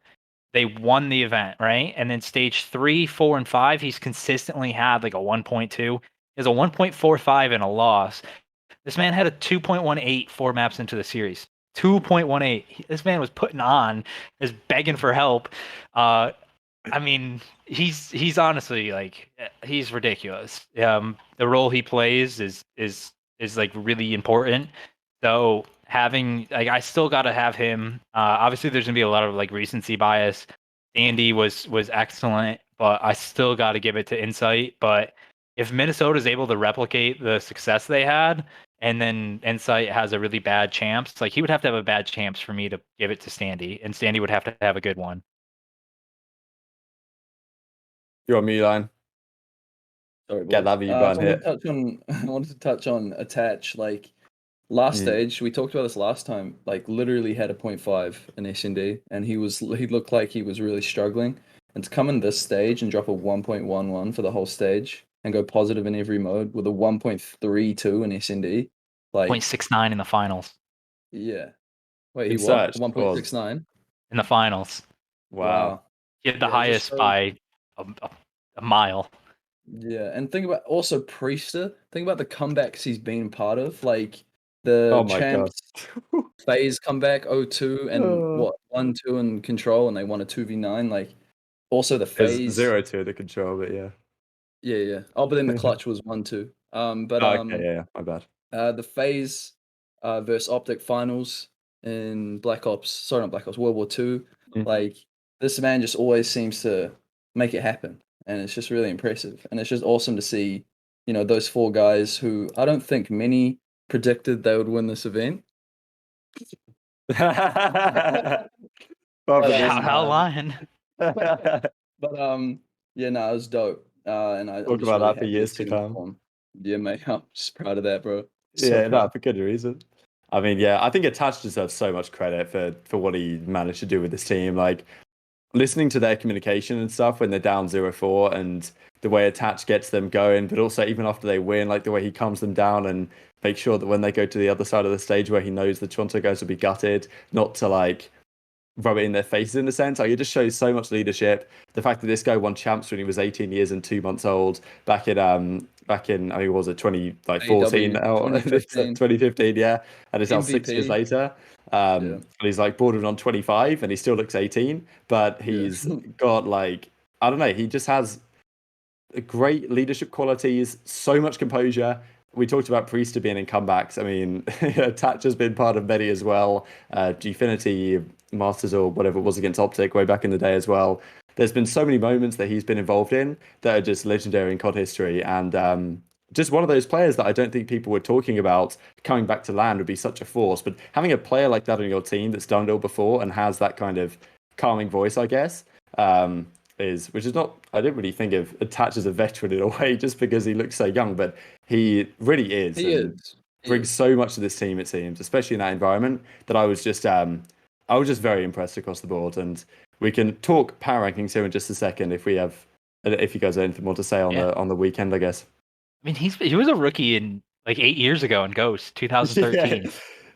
They won the event, right? And then stage 3, 4, and 5, he's consistently had like a 1.2. He has a 1.45 and a loss. This man had a 2.18 4 maps into the series. 2.18. This man was putting on, is begging for help. I mean, he's honestly like he's ridiculous. The role he plays is like really important. So having like I still got to have him. Obviously, there's gonna be a lot of like recency bias. Andy was excellent, but I still got to give it to Insight. But if Minnesota is able to replicate the success they had, and then Insight has a really bad champs, like he would have to have a bad champs for me to give it to Standy, and Standy would have to have a good one. You're on mute line. Sorry, Get boys. that mute I button wanted hit. to touch on. I wanted to touch on attach. Like last stage, we talked about this last time. Like literally had a 0.5 in SND, and he looked like he was really struggling. And to come in this stage and drop a 1.11 for the whole stage and go positive in every mode with a 1.32 in SND, like 0.69 in the finals. yeah. Wait, he Good what? search. 1.69. In the finals. Wow. He had the Yeah, highest by a mile. Yeah, and think about also Priester. Think about the comebacks he's been part of, like Oh the my god. Champs FaZe comeback 0-2 and Oh. what 1-2 in Control, and they won a 2v9. Like also the There's FaZe. 0-2 the control, but yeah. Yeah. Oh, but then the clutch was 1-2. But Oh, okay, yeah, my bad. the FaZe versus OpTic finals in Black Ops. Sorry, not Black Ops. World War II. Like this man just always seems to make it happen, and it's just really impressive. And it's just awesome to see, those four guys who I don't think many predicted they would win this event. Apart But, from this How man. lying. But yeah, no, it was dope. And I'm Talk just about really that for happy to years to see him come. perform. Yeah, mate, I'm just proud of that, bro. So Yeah, no, proud. for good reason. I mean, yeah, I think Attach deserves so much credit for what he managed to do with this team. Like listening to their communication and stuff when they're down 0-4 and the way Attach gets them going, but also even after they win, like the way he calms them down and makes sure that when they go to the other side of the stage where he knows the Toronto guys will be gutted, not to like rub it in their faces in a sense. Like it just shows so much leadership. The fact that this guy won champs when he was 18 years and 2 months old back in I think it was it 2014 AEW now 2015 2015, yeah, and it's now 6 years MVP. later. Yeah, And he's like bordering on 25 and he still looks 18, but yeah, he's got like I don't know, he just has great leadership qualities, so much composure. We talked about Priester being in comebacks. I mean, Tatch has been part of many as well. Gfinity Masters or whatever it was against OpTic way back in the day as well. There's been so many moments that he's been involved in that are just legendary in COD history. And just one of those players that I don't think people were talking about coming back to LAN would be such a force. But having a player like that on your team that's done it all before and has that kind of calming voice, I guess, which is not, I didn't really think of Attach as a veteran in a way just because he looks so young, but he really is he and is. He brings is. so much to this team, it seems, especially in that environment, that I was just very impressed across the board. And we can talk power rankings here in just a second if you guys have anything more to say on Yeah. the weekend, I guess. I mean, he was a rookie in like 8 years ago in Ghost 2013.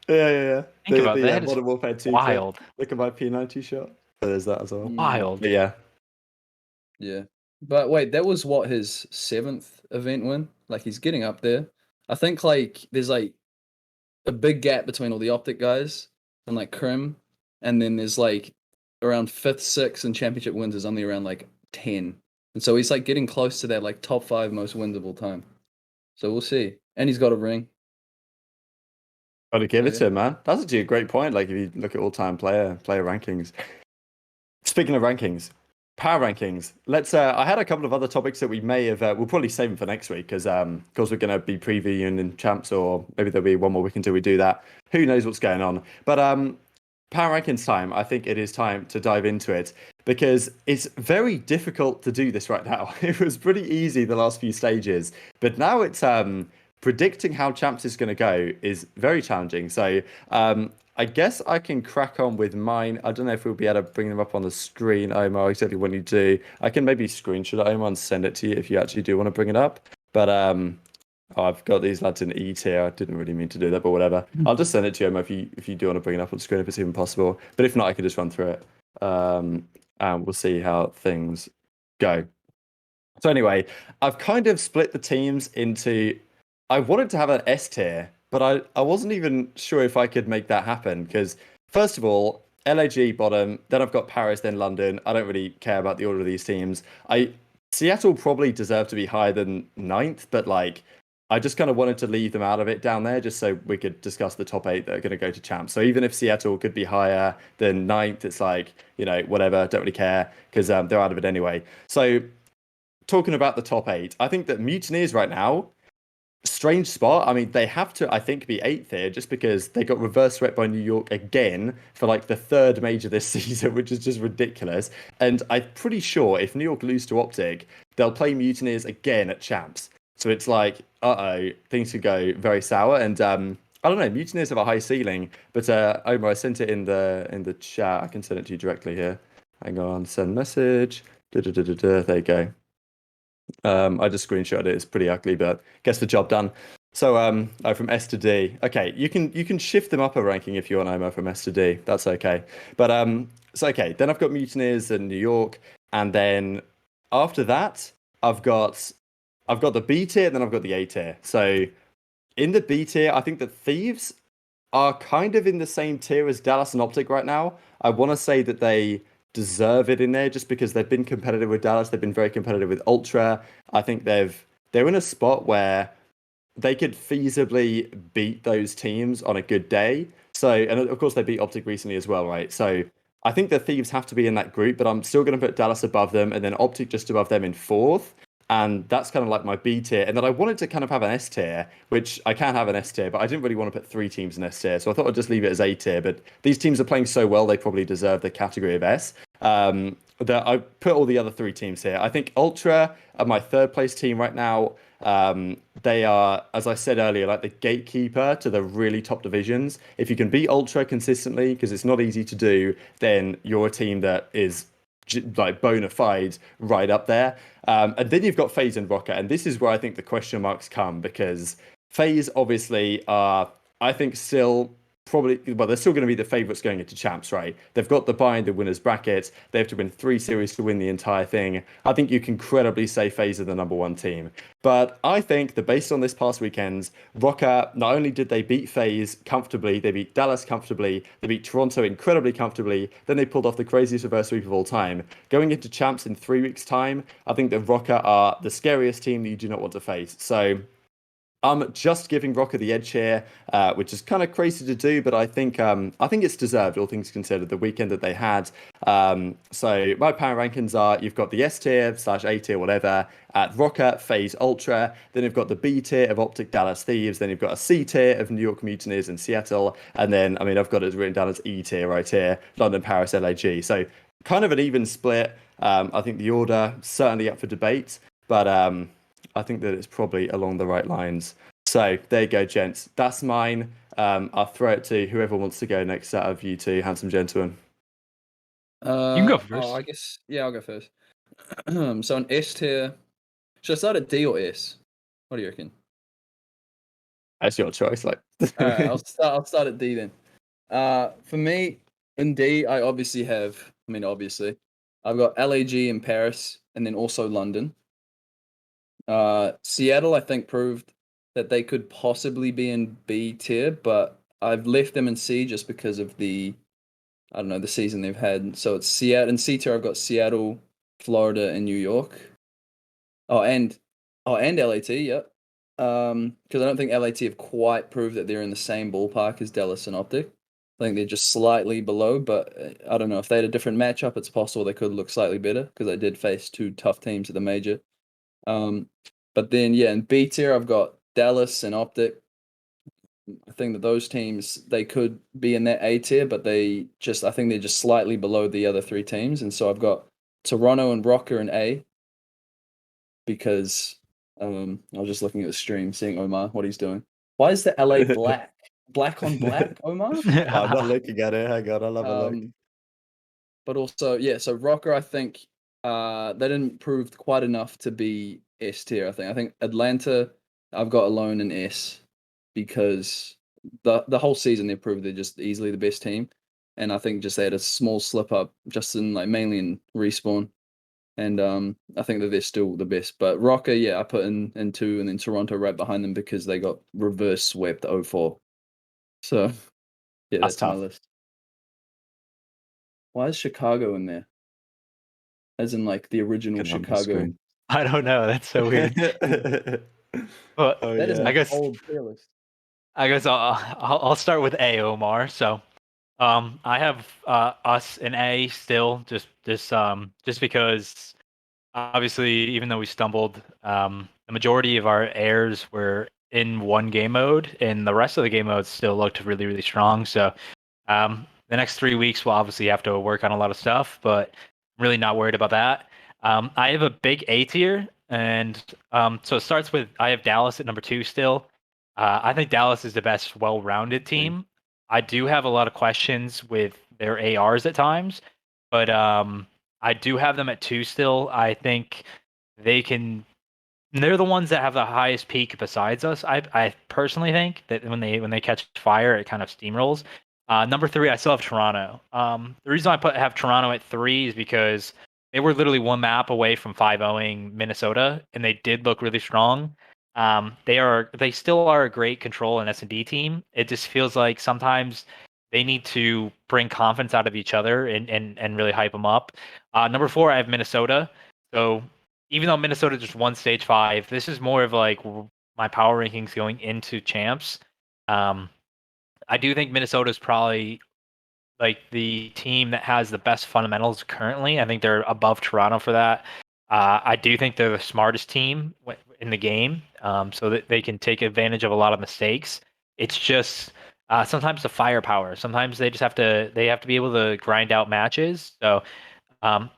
Yeah. Think about The that. Is Modern Warfare 2 clip. wild. Look at my P90 shot. So there's that as well. Mm, But Wild. yeah. yeah, but wait, that was what his 7th event win. Like he's getting up there. I think like there's like a big gap between all the OpTic guys and like Krim, and then there's like around 5th, 6th, and championship wins is only around like 10, and so he's like getting close to that like top 5 most wins of all time. So we'll see. And he's got a ring. Gotta give So, it yeah. to him, man. That's actually a great point. Like if you look at all-time player rankings. Speaking of rankings, power rankings. Let's. I had a couple of other topics that we may have. We'll probably save them for next week because we're going to be previewing in champs, or maybe there'll be one more week until we do that. Who knows what's going on? But power rankings time. I think it is time to dive into it because it's very difficult to do this right now. It was pretty easy the last few stages, but now it's predicting how champs is going to go is very challenging. So I guess I can crack on with mine. I don't know if we'll be able to bring them up on the screen, Omar, exactly what you do. I can maybe screenshot it, Omar, and send it to you if you actually do want to bring it up. But Oh, I've got these lads in E tier. I didn't really mean to do that, but whatever. I'll just send it to you, Emma, if you do want to bring it up on screen if it's even possible. But if not, I could just run through it. And we'll see how things go. So anyway, I've kind of split the teams into. I wanted to have an S tier, but I wasn't even sure if I could make that happen because first of all, LAG bottom, then I've got Paris, then London. I don't really care about the order of these teams. Seattle probably deserve to be higher than ninth, but like I just kind of wanted to leave them out of it down there just so we could discuss the top 8 that are going to go to champs. So even if Seattle could be higher than ninth, it's like, whatever, don't really care because they're out of it anyway. So talking about the top 8, I think that Mutineers right now, strange spot. I mean, they have to, I think, be 8th here just because they got reverse swept by New York again for like the 3rd major this season, which is just ridiculous. And I'm pretty sure if New York lose to OpTic, they'll play Mutineers again at champs. So it's like, things could go very sour. And I don't know, Mutineers have a high ceiling, but Omar, I sent it in the chat. I can send it to you directly here. Hang on, send message. There you go. I just screenshotted it. It's pretty ugly, but gets the job done. So from S to D. Okay, you can shift them up a ranking if you want, Omo, from S to D. That's okay. But so okay, then I've got Mutineers and New York, and then after that, I've got the B tier, and then I've got the A tier. So in the B tier, I think that Thieves are kind of in the same tier as Dallas and OpTic right now. I want to say that they deserve it in there just because they've been competitive with Dallas. They've been very competitive with Ultra. I think they're in a spot where they could feasibly beat those teams on a good day. So, and of course they beat OpTic recently as well, right? So I think the Thieves have to be in that group, but I'm still going to put Dallas above them and then OpTic just above them in 4th. And that's kind of like my B tier. And then I wanted to kind of have an S tier, which I can have an S tier, but I didn't really want to put 3 teams in S tier. So I thought I'd just leave it as A tier. But these teams are playing so well, they probably deserve the category of S. That I put all the other 3 teams here. I think Ultra are my 3rd place team right now. They are, as I said earlier, like the gatekeeper to the really top divisions. If you can beat Ultra consistently, because it's not easy to do, then you're a team that is like bona fide right up there. And then you've got FaZe and Rokkr, and this is where I think the question marks come because FaZe obviously are, I think, still probably, well, they're still going to be the favourites going into champs, right? They've got the buy in the winners bracket. They have to win 3 series to win the entire thing. I think you can credibly say FaZe are the number 1 team. But I think that based on this past weekend, Rokkr, not only did they beat FaZe comfortably, they beat Dallas comfortably, they beat Toronto incredibly comfortably, then they pulled off the craziest reverse sweep of all time. Going into champs in 3 weeks' time, I think that Rokkr are the scariest team that you do not want to face. So I'm just giving Rokkr the edge here, which is kind of crazy to do, but I think it's deserved, all things considered, the weekend that they had. So my power rankings are: you've got the S tier / A tier, whatever, at Rokkr, FaZe, Ultra. Then you've got the B tier of OpTic, Dallas Thieves. Then you've got a C tier of New York Mutineers and Seattle. And then, I mean, I've got it written down as E tier right here: London, Paris, LAG. So kind of an even split. I think the order certainly up for debate, but I think that it's probably along the right lines. So there you go, gents. That's mine. I'll throw it to whoever wants to go next out of you two handsome gentlemen. You can go first. I guess, yeah, I'll go first. So an S tier. Should I start at D or S? What do you reckon? That's your choice. Like, All right, I'll start at D then. For me, in D, I obviously have. I mean, obviously, I've got LAG in Paris, and then also London. Seattle, I think, proved that they could possibly be in B tier, but I've left them in C just because of the season they've had. So it's Seattle. In C tier, I've got Seattle, Florida, and New York. And LAT, yep. Because I don't think LAT have quite proved that they're in the same ballpark as Dallas and OpTic. I think they're just slightly below, but I don't know. If they had a different matchup, it's possible they could look slightly better because they did face 2 tough teams at the major. But then, yeah, in B tier, I've got Dallas and OpTic. I think that those teams, they could be in that A tier, but I think they're just slightly below the other 3 teams. And so I've got Toronto and Rokkr in A because I was just looking at the stream, seeing Omar, what he's doing. Why is the LA black? Black on black, Omar? I'm not looking at it. Hang on, I'll have a look. But also, yeah, so Rokkr, I think they didn't prove quite enough to be S tier, I think. I think Atlanta I've got Alone and S because the whole season they proved they're just easily the best team, and I think just they had a small slip up just in like mainly in respawn, and I think that they're still the best. But Rokkr, yeah, I put in 2, and then Toronto right behind them because they got reverse swept 0-4. So yeah, That's that's my tough. list. Why is Chicago in there? As in like the original Getting on the Chicago. screen. I don't know. That's so weird. But Oh, That is yeah. I an guess old tier list. I'll start with A, Omar. So I have us in A still, just because obviously even though we stumbled, the majority of our airs were in one game mode, and the rest of the game modes still looked really really strong. So the next 3 weeks we'll obviously have to work on a lot of stuff, but I'm really not worried about that. I have a big A tier, and so it starts with I have Dallas at number 2 still. I think Dallas is the best well-rounded team. I do have a lot of questions with their ARs at times, but I do have them at 2 still. I think they can. They're the ones that have the highest peak besides us. I personally think that when they catch fire, it kind of steamrolls. Number 3, I still have Toronto. The reason I have Toronto at 3 is because they were literally one map away from 5-0ing Minnesota, and they did look really strong. They still are a great control and S&D team. It just feels like sometimes they need to bring confidence out of each other and really hype them up. Number 4, I have Minnesota. So even though Minnesota just won stage 5, this is more of like my power rankings going into champs. I do think Minnesota is probably like the team that has the best fundamentals currently. I think they're above Toronto for that. I do think they're the smartest team in the game, so that they can take advantage of a lot of mistakes. It's just sometimes the firepower. Sometimes they have to be able to grind out matches. So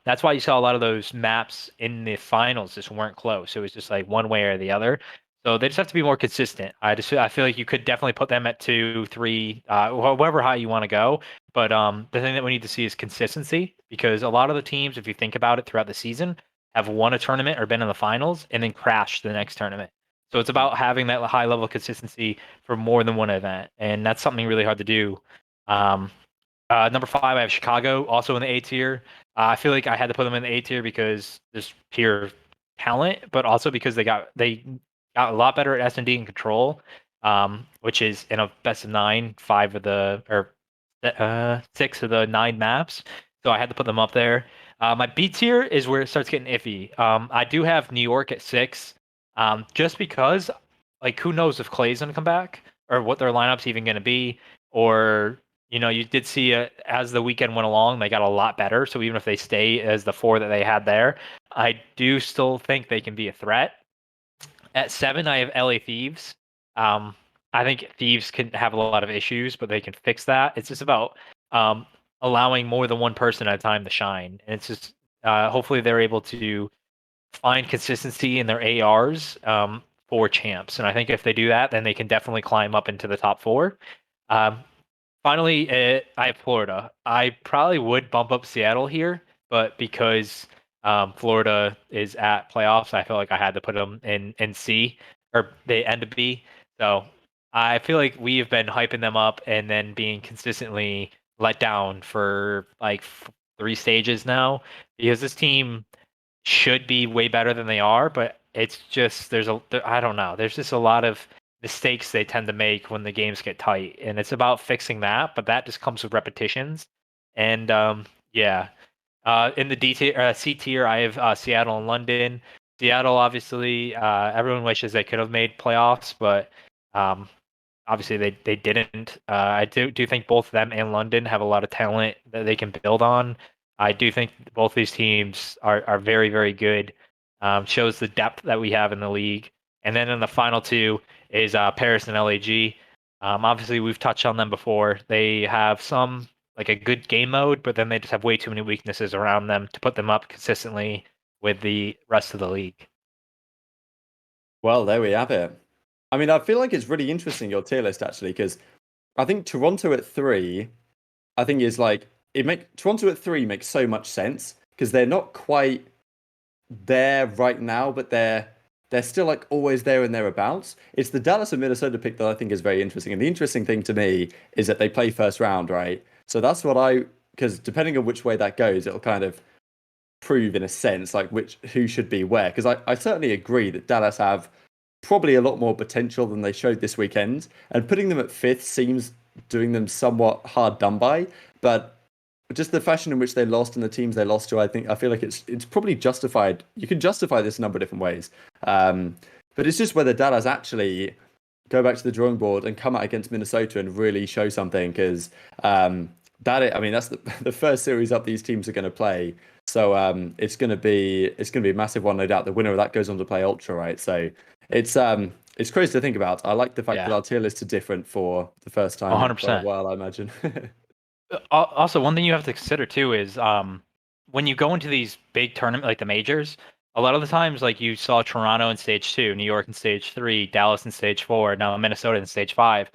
that's why you saw a lot of those maps in the finals just weren't close. It was just like one way or the other. So they just have to be more consistent. I feel like you could definitely put them at 2, 3, however high you want to go. But the thing that we need to see is consistency, because a lot of the teams, if you think about it throughout the season, have won a tournament or been in the finals and then crashed the next tournament. So it's about having that high level of consistency for more than one event, and that's something really hard to do. Um, Number 5, I have Chicago, also in the A tier. I feel like I had to put them in the A tier because there's pure talent, but also because they got a lot better at S&D and control, which is in a best of 9, 6 of the 9 maps. So I had to put them up there. My B tier is where it starts getting iffy. I do have New York at 6, just because, like, who knows if Clay's gonna come back or what their lineup's even gonna be, or you did see as the weekend went along, they got a lot better. So even if they stay as the 4 that they had there, I do still think they can be a threat. At 7, I have LA Thieves. I think Thieves can have a lot of issues, but they can fix that. It's just about allowing more than one person at a time to shine. And it's just hopefully they're able to find consistency in their ARs for champs. And I think if they do that, then they can definitely climb up into the top 4. Finally, I have Florida. I probably would bump up Seattle here, but because Florida is at playoffs, I feel like I had to put them in C, or they end to B. So I feel like we have been hyping them up and then being consistently let down for like 3 stages now, because this team should be way better than they are, but it's just I don't know. There's just a lot of mistakes they tend to make when the games get tight, and it's about fixing that. But that just comes with repetitions, and yeah. In the C tier, I have Seattle and London. Seattle, obviously, everyone wishes they could have made playoffs, but obviously they didn't. I do think both them and London have a lot of talent that they can build on. I do think both these teams are very very good. Shows the depth that we have in the league. And then in the final 2 is Paris and LAG. Obviously we've touched on them before. They have some like a good game mode, but then they just have way too many weaknesses around them to put them up consistently with the rest of the league. Well, there we have it. I mean, I feel like it's really interesting, your tier list, actually, because I think Toronto at 3, I think is like, Toronto at 3 makes so much sense because they're not quite there right now, but they're they're still like always there and thereabouts. It's the Dallas and Minnesota pick that I think is very interesting. And the interesting thing to me is that they play first round, right? So that's because depending on which way that goes, it'll kind of prove in a sense like who should be where. Because I certainly agree that Dallas have probably a lot more potential than they showed this weekend. And putting them at fifth seems doing them somewhat hard done by. But just the fashion in which they lost and the teams they lost to, I feel like it's probably justified. You can justify this a number of different ways, but it's just whether Dallas actually go back to the drawing board and come out against Minnesota and really show something. Because that's the first series up these teams are going to play. So it's going to be a massive one, no doubt. The winner of that goes on to play Ultra, right? So it's crazy to think about. I like the fact that our tier lists are different for the first time in a while, I imagine. Also, one thing you have to consider too is when you go into these big tournaments like the majors, a lot of the times like you saw Toronto in stage 2, New York in stage 3, Dallas in stage 4, now Minnesota in stage 5.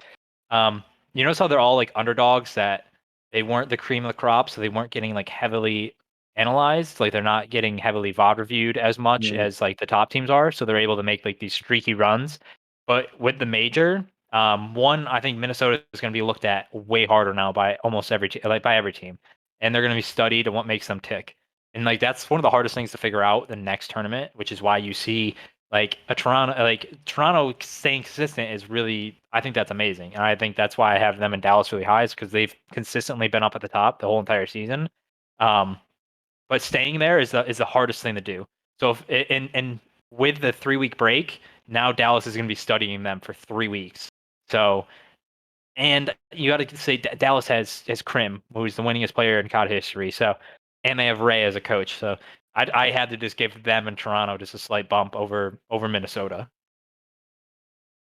You notice how they're all like underdogs, that they weren't the cream of the crop, so they weren't getting like heavily analyzed, like they're not getting heavily VOD reviewed as much as like the top teams are, so they're able to make like these streaky runs. But with the major, I think Minnesota is going to be looked at way harder now by almost every by every team, and they're going to be studied on what makes them tick. And like that's one of the hardest things to figure out the next tournament, which is why you see like Toronto staying consistent is really, I think that's amazing, and I think that's why I have them in Dallas really high, is because they've consistently been up at the top the whole entire season. But staying there is the hardest thing to do. So and with the 3-week break, now Dallas is going to be studying them for 3 weeks. So, and you got to say Dallas has Krim, who's the winningest player in COD history. So, and they have Ray as a coach. So, I had to just give them and Toronto just a slight bump over Minnesota.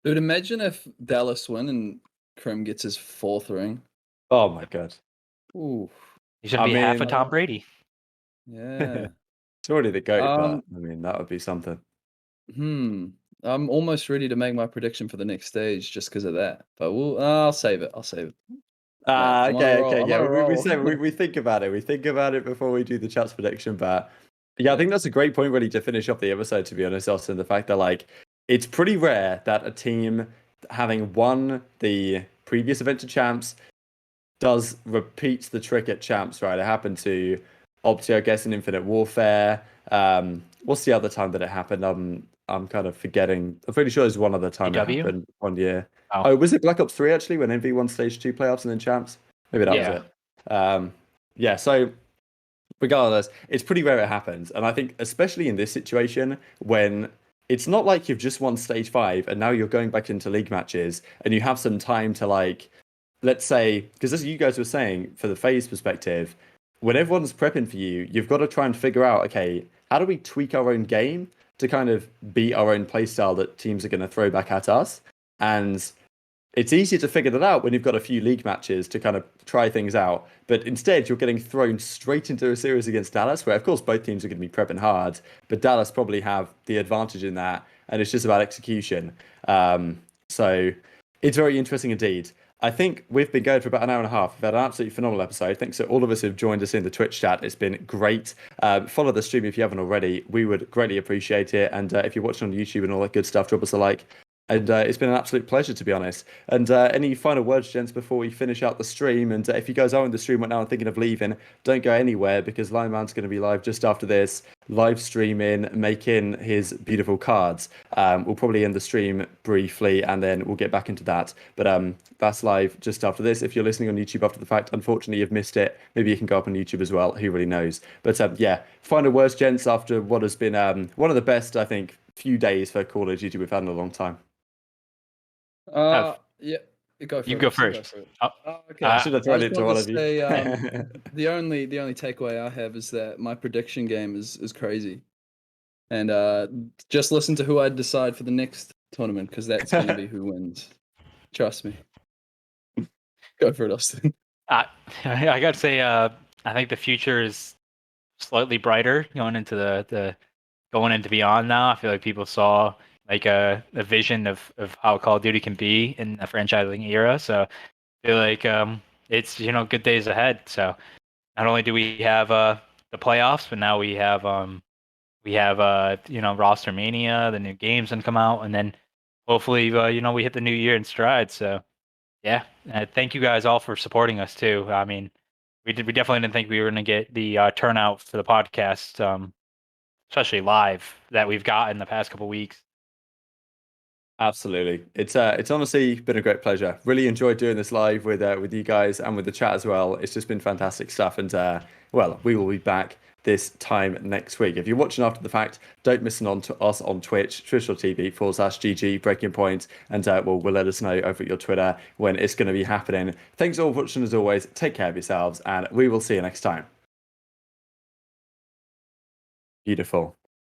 Dude, imagine if Dallas win and Krim gets his 4th ring. Oh my god. Ooh. He's gonna be half a Tom Brady. Yeah. It's already the GOAT, but I mean that would be something. I'm almost ready to make my prediction for the next stage just because of that. But I'll save it. Okay. Yeah, we think about it. We think about it before we do the chat's prediction. But yeah, I think that's a great point, really, to finish off the episode. To be honest, Austin, the fact that like it's pretty rare that a team having won the previous event to Champs does repeat the trick at Champs. Right, it happened to OpTic, I guess, in Infinite Warfare. What's the other time that it happened? I'm kind of forgetting. I'm pretty sure there's one other time it happened 1 year. Oh, was it Black Ops 3 actually, when NV won Stage 2 playoffs and then Champs? Maybe that was it. So regardless, it's pretty rare it happens. And I think especially in this situation, when it's not like you've just won Stage 5 and now you're going back into league matches and you have some time to like, let's say, because as you guys were saying, for the FaZe perspective, when everyone's prepping for you, you've got to try and figure out, okay, how do we tweak our own game to kind of beat our own playstyle that teams are going to throw back at us? And it's easier to figure that out when you've got a few league matches to kind of try things out. But instead, you're getting thrown straight into a series against Dallas, where, of course, both teams are going to be prepping hard, but Dallas probably have the advantage in that, and it's just about execution. So it's very interesting indeed. I think we've been going for about an hour and a half. We've had an absolutely phenomenal episode. Thanks to all of us who've joined us in the Twitch chat. It's been great. Follow the stream if you haven't already. We would greatly appreciate it. And if you're watching on YouTube and all that good stuff, drop us a like. And it's been an absolute pleasure, to be honest. And any final words, gents, before we finish out the stream? And if you guys are in the stream right now and thinking of leaving, don't go anywhere, because Lionman's going to be live just after this, live streaming, making his beautiful cards. We'll probably end the stream briefly, and then we'll get back into that. But that's live just after this. If you're listening on YouTube after the fact, unfortunately, you've missed it. Maybe you can go up on YouTube as well. Who really knows? But yeah, final words, gents, after what has been one of the best, I think, few days for Call of Duty we've had in a long time. Yeah, go for you it. go first. Okay. I should have thrown it to one of you. The only takeaway I have is that my prediction game is crazy, and just listen to who I decide for the next tournament, because that's going to be who wins. Trust me. Go for it, Austin. I gotta say, I think the future is slightly brighter going into going into Beyond now. I feel like people saw like a vision of how Call of Duty can be in the franchising era. So I feel like it's good days ahead. So not only do we have the playoffs, but now we have we have roster mania, the new games gonna come out, and then hopefully we hit the new year in stride. So yeah, thank you guys all for supporting us too. I mean, we definitely didn't think we were gonna get the turnout for the podcast, especially live, that we've got in the past couple weeks. Absolutely. It's honestly been a great pleasure. Really enjoyed doing this live with you guys and with the chat as well. It's just been fantastic stuff. And well, we will be back this time next week. If you're watching after the fact, don't miss on to us on Twitch, twitch.tv/GG Breaking Point, and we'll let us know over at your Twitter when it's going to be happening. Thanks all for watching as always. Take care of yourselves, and we will see you next time. Beautiful.